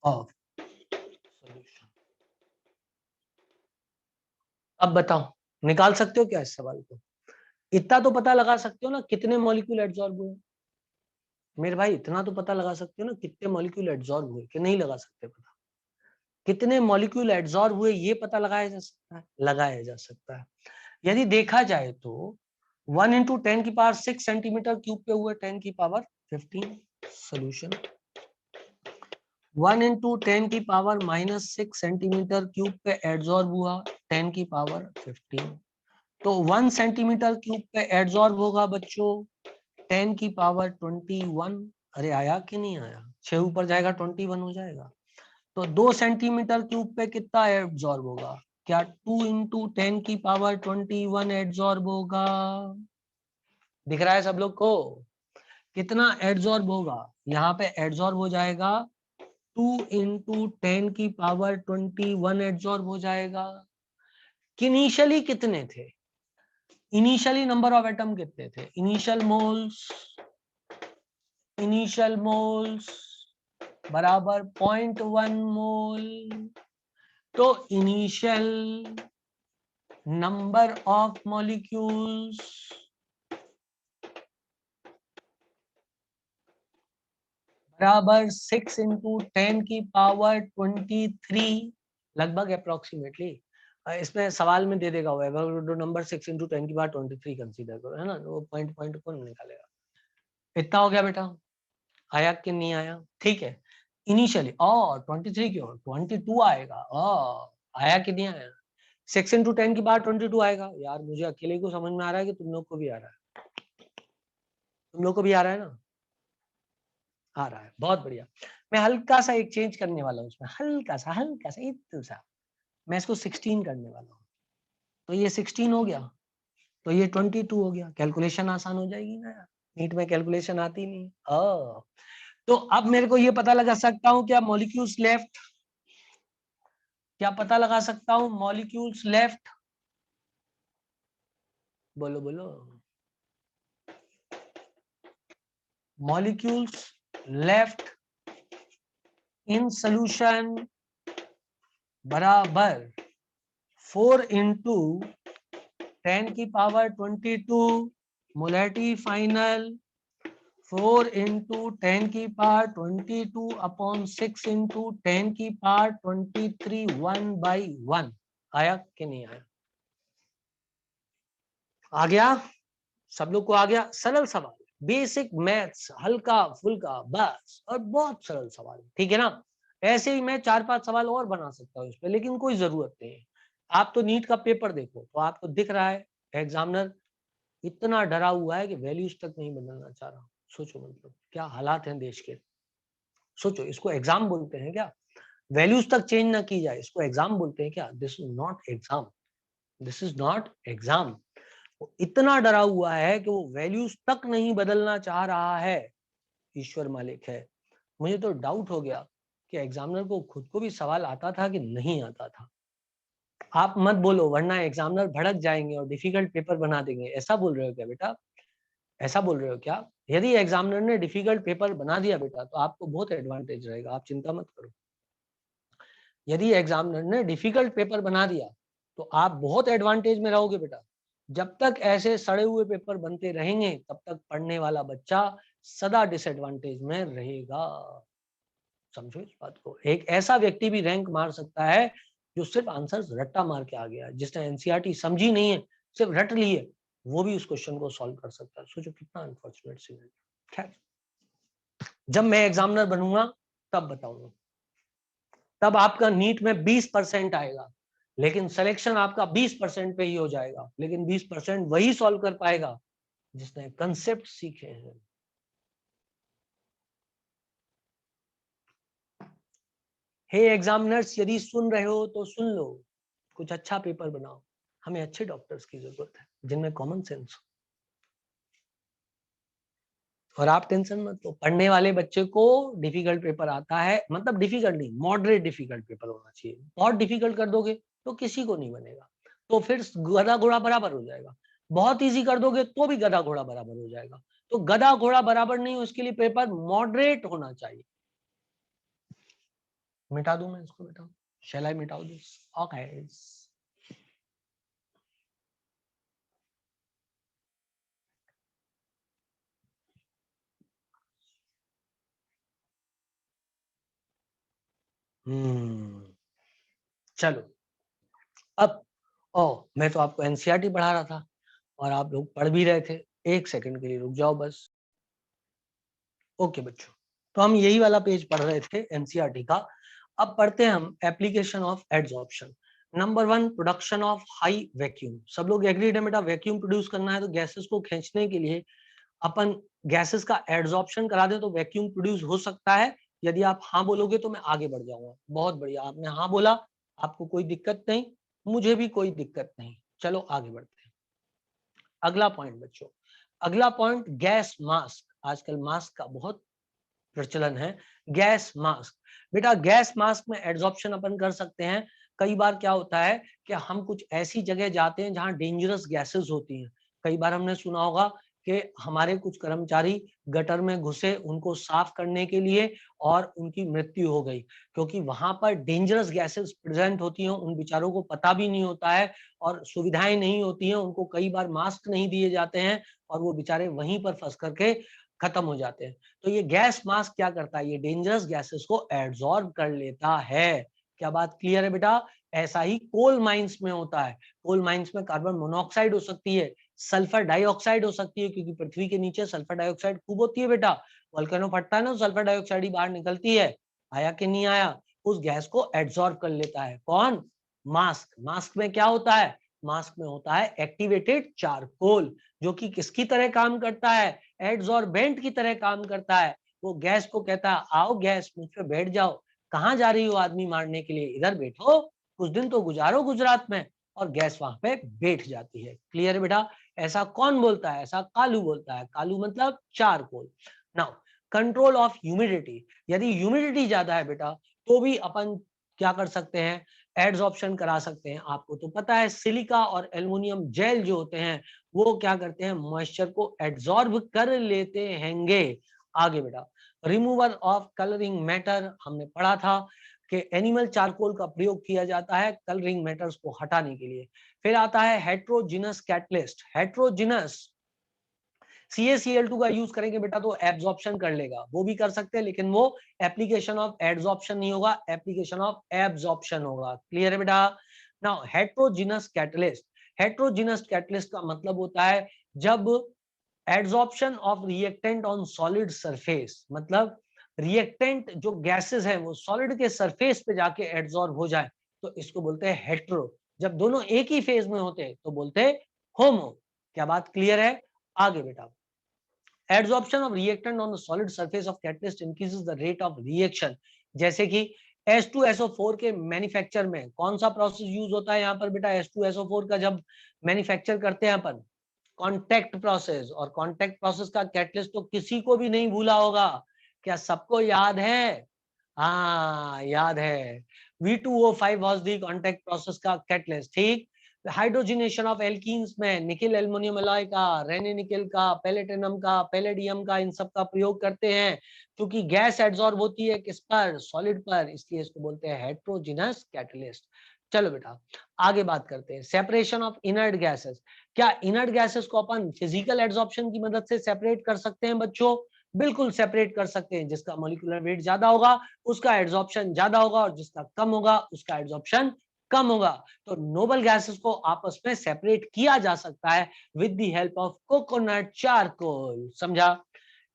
of solution. अब बताओ, निकाल सकते हो क्या इस सवाल को? इतना तो पता लगा सकते हो ना कितने मॉलिक्यूल एडसॉर्ब हुए? मेरे भाई इतना तो पता लगा सकते हो ना कितने मॉलिक्यूल एडसॉर्ब हुए, कि नहीं लगा सकते पता? कितने मॉलिक्यूल एडसॉर्ब हुए ये पता लगाया जा सकता है, लगाया जा सकता है। यदि देखा जाए तो 1 इंटू 10 की पावर 6 सेंटीमीटर क्यूब पे हुए 10 की पावर 15 सोल्यूशन। 1 इंटू 10 की पावर -6 सेंटीमीटर क्यूब पे एडसॉर्ब हुआ 10 की पावर 15, तो 1 सेंटीमीटर क्यूब पे एडसॉर्ब होगा बच्चों 10 की पावर 21। अरे आया कि नहीं आया? 6 ऊपर जाएगा 21 हो जाएगा। तो 2 सेंटीमीटर क्यूब पे कितना एब्जॉर्ब होगा? क्या 2 इंटू 10 की पावर 21 एब्जॉर्ब होगा? दिख रहा है सब लोग को? कितना एब्जॉर्ब होगा? यहाँ पे एब्जॉर्ब हो जाएगा 2 इंटू 10 की पावर 21 एब्जॉर्ब हो जाएगा। इनिशियली कितने थे? इनिशियली नंबर ऑफ एटम कितने थे? इनिशियल मोल्स बराबर 0.1 मोल। तो इनिशियल नंबर ऑफ मॉलिक्यूल्स बराबर 6 इंटू 10 की पावर 23, लगभग अप्रोक्सीमेटली। इसमें सवाल में दे देगा वो नंबर 6 इंटू 10 की पावर 23 कंसीडर करो, है ना, वो पॉइंट पॉइंट कौन निकालेगा। इतना हो गया बेटा, आया कि नहीं आया? ठीक है, इनिशियली 23 क्यों, 22 आएगा। आया कि नहीं आया? 6 इंटू 10 की पावर 22 आएगा। यार मुझे अकेले को समझ में आ रहा है कि तुम लोग को भी आ रहा है? तुम लोग को भी आ रहा है ना? आ रहा है, बहुत बढ़िया। मैं हल्का सा एक चेंज करने वाला हूँ उसमें, हल्का सा इतना सा, मैं इसको 16 करने वाला हूँ। तो ये 16 हो गया, तो ये 22 हो गया। कैलकुलेशन आसान हो जाएगी ना यार, नीट में कैलकुलेशन आती नहीं। तो अब मेरे को ये पता लगा सकता हूँ क्या मॉलिक्यूल्स लेफ्ट, क्या पता लगा सकता हूँ मॉलिक्यूल्स लेफ्ट, बोलो बोलो। मॉलिक्यूल्स लेफ्ट इन सोल्यूशन बराबर 4 इंटू 10 की पावर 22 मोलैरिटी फाइनल 4 इंटू 10 की पावर 22 अपॉन 6 इंटू 10 की पावर 23 1/1। आया कि नहीं आया? आ गया? सब लोग को आ गया? सरल सवाल, बेसिक मैथ्स, हल्का फुल्का बस, और बहुत सरल सवाल, ठीक है ना। ऐसे ही मैं 4-5 सवाल और बना सकता हूँ इस पे, लेकिन कोई जरूरत नहीं है। आप तो नीट का पेपर देखो तो आपको दिख रहा है एग्जामिनर इतना डरा हुआ है कि वैल्यूज तक नहीं बदलना चाह रहा। सोचो मतलब क्या हालात हैं देश के। सोचो, इसको एग्जाम बोलते हैं क्या? वैल्यूज तक चेंज ना की जाए, इसको एग्जाम बोलते हैं क्या? This is not exam, this is not exam. वो इतना डरा हुआ है कि वो वैल्यूज तक नहीं बदलना चाह रहा है। ईश्वर मालिक है। मुझे तो डाउट हो गया कि एग्जामिनर को खुद को भी सवाल आता था कि नहीं आता था। आप मत बोलो वरना एग्जामिनर भड़क जाएंगे और डिफिकल्ट पेपर बना देंगे। ऐसा बोल रहे हो क्या बेटा? ऐसा बोल रहे हो क्या? यदि एग्जामिनर ने डिफिकल्ट पेपर बना दिया बेटा तो आपको बहुत एडवांटेज रहेगा, आप चिंता मत करो। यदि एग्जामिनर ने डिफिकल्ट पेपर बना दिया तो आप बहुत एडवांटेज में रहोगे बेटा। जब तक ऐसे सड़े हुए पेपर बनते रहेंगे तब तक पढ़ने वाला बच्चा सदा डिसएडवांटेज में रहेगा। समझो इस बात को। एक ऐसा व्यक्ति भी रैंक मार सकता है जो सिर्फ आंसर्स रट्टा मार के आ गया, जिसने एनसीईआरटी समझी नहीं है, सिर्फ रट ली है, वो भी उस क्वेश्चन को सॉल्व कर सकता है। सोचो कितना अनफॉर्चुनेट सीन है। खैर, जब मैं एग्जामिनर बनूंगा तब बताऊंगा, तब आपका नीट में 20% आएगा, लेकिन सिलेक्शन आपका 20% पे ही हो जाएगा। लेकिन 20% वही सॉल्व कर पाएगा जिसने कंसेप्ट सीखे हैं। हे एग्जामिनर्स, यदि सुन रहे हो तो सुन लो, कुछ अच्छा पेपर बनाओ। हमें अच्छे डॉक्टर्स की जरूरत है जिनमें कॉमन सेंस हो। और आप टेंशन मत लो, पढ़ने वाले बच्चे को डिफिकल्ट पेपर आता है, मतलब डिफिकल्ट नहीं, मॉडरेट डिफिकल्ट पेपर होना चाहिए। बहुत डिफिकल्ट कर दोगे तो किसी को नहीं बनेगा, तो फिर गधा घोड़ा बराबर हो जाएगा। बहुत इजी कर दोगे तो भी गधा घोड़ा बराबर हो जाएगा। तो गधा घोड़ा बराबर नहीं, उसके लिए पेपर मॉडरेट होना चाहिए। मिटा दूं मैं इसको बेटा? शैल आई मिटाओ दिस? ओके। चलो, अब मैं तो आपको एनसीईआरटी पढ़ा रहा था और आप लोग पढ़ भी रहे थे। एक सेकंड के लिए रुक जाओ बस। ओके बच्चों, तो हम यही वाला पेज पढ़ रहे थे एनसीईआरटी का। अब पढ़ते हैं हम application of adsorption. Number 1, production of high vacuum. सब लोग एग्रीड है बेटा? वैक्यूम प्रोड्यूस करना है तो गैसेस को खींचने के लिए अपन गैसेस का एडसॉर्प्शन करा दे तो वैक्यूम प्रोड्यूस हो सकता है। यदि आप हाँ बोलोगे तो मैं आगे बढ़ जाऊंगा। बहुत बढ़िया, आपने हाँ बोला, आपको कोई दिक्कत नहीं, मुझे भी कोई दिक्कत नहीं। चलो आगे बढ़ते हैं। अगला पॉइंट बच्चों, अगला पॉइंट गैस मास्क। आजकल मास्क का बहुत प्रचलन है। गैस मास्क, बेटा गैस मास्क में एड्सॉर्प्शन अपन कर सकते हैं। कई बार क्या होता है कि हम कुछ ऐसी जगह जाते हैं जहां डेंजरस गैसेस होती हैं। कई बार हमने सुना होगा कि हमारे कुछ कर्मचारी गटर में घुसे उनको साफ करने के लिए और उनकी मृत्यु हो गई, क्योंकि वहां पर डेंजरस गैसेस प्रेजेंट होती हैं, उन बेचारों को पता भी नहीं होता है और सुविधाएं नहीं होती हैं, उनको कई बार मास्क नहीं दिए जाते हैं और वो बेचारे वहीं पर फंस करके खत्म हो जाते हैं। तो ये गैस मास्क क्या करता है, ये डेंजरस गैसेस को एब्जॉर्ब कर लेता है। क्या बात क्लियर है बेटा? ऐसा ही कोल माइंस में होता है। कोल माइंस में कार्बन मोनोऑक्साइड हो सकती है, सल्फर डाइऑक्साइड हो सकती है, क्योंकि पृथ्वी के नीचे सल्फर डाइऑक्साइड खूब होती है बेटा। वोल्केनो फटता है ना, सल्फर डाइऑक्साइड ही बाहर निकलती है। आया कि नहीं आया? उस गैस को एब्जॉर्ब कर लेता है कौन? मास्क। मास्क में क्या होता है? मास्क में होता है एक्टिवेटेड चारकोल, जो कि किसकी तरह काम करता है? एड्सॉर्बेंट की तरह काम करता है। वो गैस को कहता है आओ गैस मुझ पे बैठ जाओ, कहाँ जा रही हो आदमी मारने के लिए, इधर बैठो, कुछ दिन तो गुजारो गुजरात में। और गैस वहां पे बैठ जाती है। क्लियर है बेटा? ऐसा कौन बोलता है? ऐसा कालू बोलता है। कालू मतलब charcoal. Now control of humidity, यदि ह्यूमिडिटी ज्यादा है बेटा तो भी अपन क्या कर सकते हैं? एड्सॉर्प्शन करा सकते हैं। आपको तो पता है सिलिका और एल्युमिनियम जेल जो होते हैं वो क्या करते हैं? मॉइस्चर को एड्सॉर्ब कर लेते हैंगे। आगे बेटा, रिमूवल ऑफ कलरिंग मैटर, हमने पढ़ा था कि एनिमल चारकोल का प्रयोग किया जाता है कलरिंग मैटर्स को हटाने के लिए। फिर आता है हेट्रोजिनस कैटलिस्ट। हेट्रोजिनस, CaCl2 का यूज करेंगे बेटा तो एब्जॉर्प्शन कर लेगा, वो भी कर सकते हैं, लेकिन वो एप्लीकेशन ऑफ एड्सॉर्प्शन नहीं होगा, एप्लीकेशन ऑफ एब्जॉर्प्शन होगा। क्लियर है बेटा? Now heterogeneous catalyst, heterogeneous catalyst का मतलब होता है जब adsorption of reactant on solid surface, मतलब रिएक्टेंट जो गैसेस हैं वो सॉलिड के सरफेस पे जाके एड्सॉर्ब हो जाए, तो इसको बोलते हैं हेट्रो। जब दोनों एक ही फेज में होते हैं तो बोलते हैं होमो। क्या बात क्लियर है? आगे बेटा, adsorption of reactant on the solid surface of catalyst increases the rate of reaction। जैसे कि H2SO4 के मैन्युफैक्चर में कौन सा प्रोसेस यूज होता है यहाँ पर बेटा? H2SO4 का जब मैन्युफैक्चर करते हैं अपन, कॉन्टैक्ट प्रोसेस। और कॉन्टैक्ट प्रोसेस का कैटलिस्ट तो किसी को भी नहीं भूला होगा, क्या सबको याद है? हाँ याद है, V2O5 was the contact process का कैटलिस्ट। ठीक, हाइड्रोजिनेशन ऑफ एल्कीन्स में निकेल एल्युमिनियम एलॉय का, रेने निकेल का, पैलेटिनम का, पैलेडियम का, इन सब का प्रयोग करते हैं, क्योंकि गैस एड्सॉर्ब होती है किस पर? सॉलिड पर, इसलिए इसको बोलते हैं हेट्रोजिनस कैटलिस्ट। चलो बेटा आगे बात करते हैं सेपरेशन ऑफ इनर्ट गैसेस। क्या इनर्ट गैसेस को अपन फिजिकल एड्सॉर्प्शन की मदद से सेपरेट कर सकते हैं बच्चों? बिल्कुल सेपरेट कर सकते हैं। जिसका मॉलिक्यूलर वेट ज्यादा होगा उसका एड्सॉर्प्शन ज्यादा होगा, और जिसका कम होगा उसका एड्सॉर्प्शन कम होगा। तो नोबल गैसेस को आपस में सेपरेट किया जा सकता है with the help of coconut charcoal. समझा?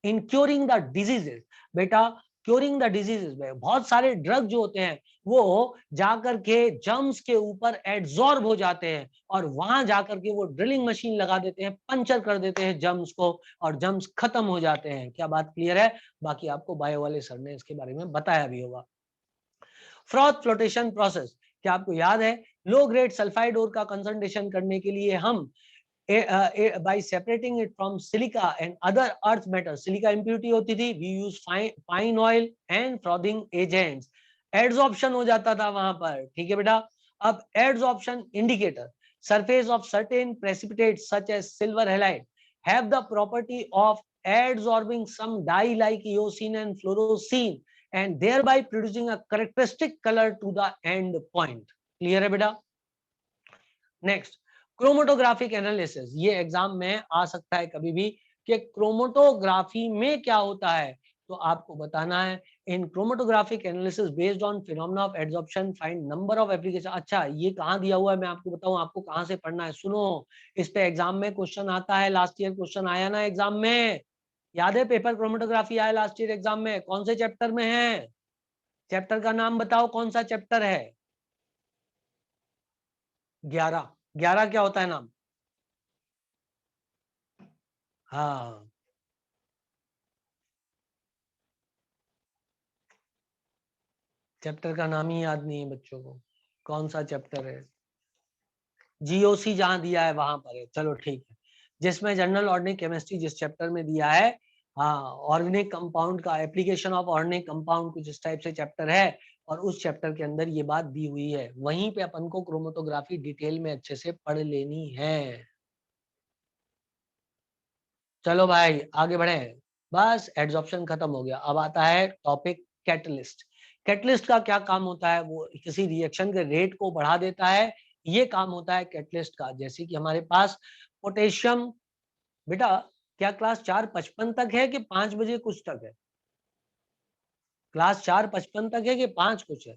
इन क्योरिंग द डिजीजेस, बेटा क्योरिंग द डिजीजेस में बहुत सारे ड्रग जो होते हैं वो जाकर के जर्म्स के ऊपर एड्सॉर्ब हो जाते हैं, और वहां जाकर के वो ड्रिलिंग मशीन लगा देते हैं, पंचर कर देते हैं जर्म्स को, और जर्म्स खत्म हो जाते हैं। क्या बात क्लियर है? बाकी आपको बायो वाले सर ने इसके बारे में बताया भी होगा। फ्रॉथ फ्लोटेशन प्रोसेस, क्या आपको याद है? लो ग्रेड सल्फाइड ओर का कंसंट्रेशन करने के लिए हम by separating it from silica and other earth metals, silica impurity होती थी, we use fine oil and frothing agents, adsorption हो जाता था वहां पर। ठीक है बेटा? अब adsorption indicator, surface of certain precipitates such as silver halide have the property of adsorbing some dye like eosine and fluorescein and thereby producing a characteristic color to the end point। Clear है बेटा? Next, chromatographic analysis, ये exam में आ सकता है कभी भी कि chromatography में क्या होता है, तो आपको बताना है in chromatographic analysis based on phenomena of adsorption find number of application. अच्छा ये कहाँ दिया हुआ है मैं आपको बताऊं, आपको कहाँ से पढ़ना है, सुनो। इस पे एग्जाम में क्वेश्चन आता है, लास्ट ईयर क्वेश्चन आया ना एग्जाम में, याद है? पेपर क्रोमेटोग्राफी आया लास्ट ईयर एग्जाम में, कौन से चैप्टर में है? चैप्टर का नाम बताओ, कौन सा चैप्टर है? 11। 11 क्या होता है नाम? हाँ, चैप्टर का नाम ही याद नहीं है बच्चों को, कौन सा चैप्टर है? जीओसी जहां दिया है वहां पर है। चलो ठीक है, जिसमें जनरल ऑर्गेनिक केमिस्ट्री जिस चैप्टर में दिया है, हाँ ऑर्गेनिक कंपाउंड का एप्लीकेशन ऑफ ऑर्गेनिक कंपाउंड कुछ इस टाइप से चैप्टर है, और उस चैप्टर के अंदर ये बात दी हुई है, वहीं पे अपन को क्रोमेटोग्राफी डिटेल में अच्छे से पढ़ लेनी है। चलो भाई आगे बढ़े। बस एड्सॉर्प्शन खत्म हो गया। अब आता है टॉपिक कैटलिस्ट। कैटलिस्ट का क्या काम होता है? वो किसी रिएक्शन के रेट को बढ़ा देता है, ये काम होता है कैटलिस्ट का। जैसे कि हमारे पास पोटेशियम, बेटा क्या क्लास 4:55 तक है कि 5 बजे कुछ तक है? क्लास 4:55 तक है कि 5 कुछ है?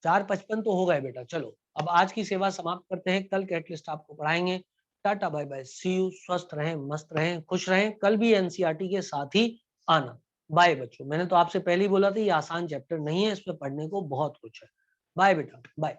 4:55 तो हो गए बेटा। चलो अब आज की सेवा समाप्त करते हैं, कल कैटलिस्ट आपको पढ़ाएंगे। टाटा बाय बाय, सी यू। स्वस्थ रहें, मस्त रहें, खुश रहें। कल भी एनसीईआरटी के साथ ही आना। बाय बच्चों। मैंने तो आपसे पहले ही बोला था ये आसान चैप्टर नहीं है, इसमें पढ़ने को बहुत कुछ है। बाय बेटा, बाय।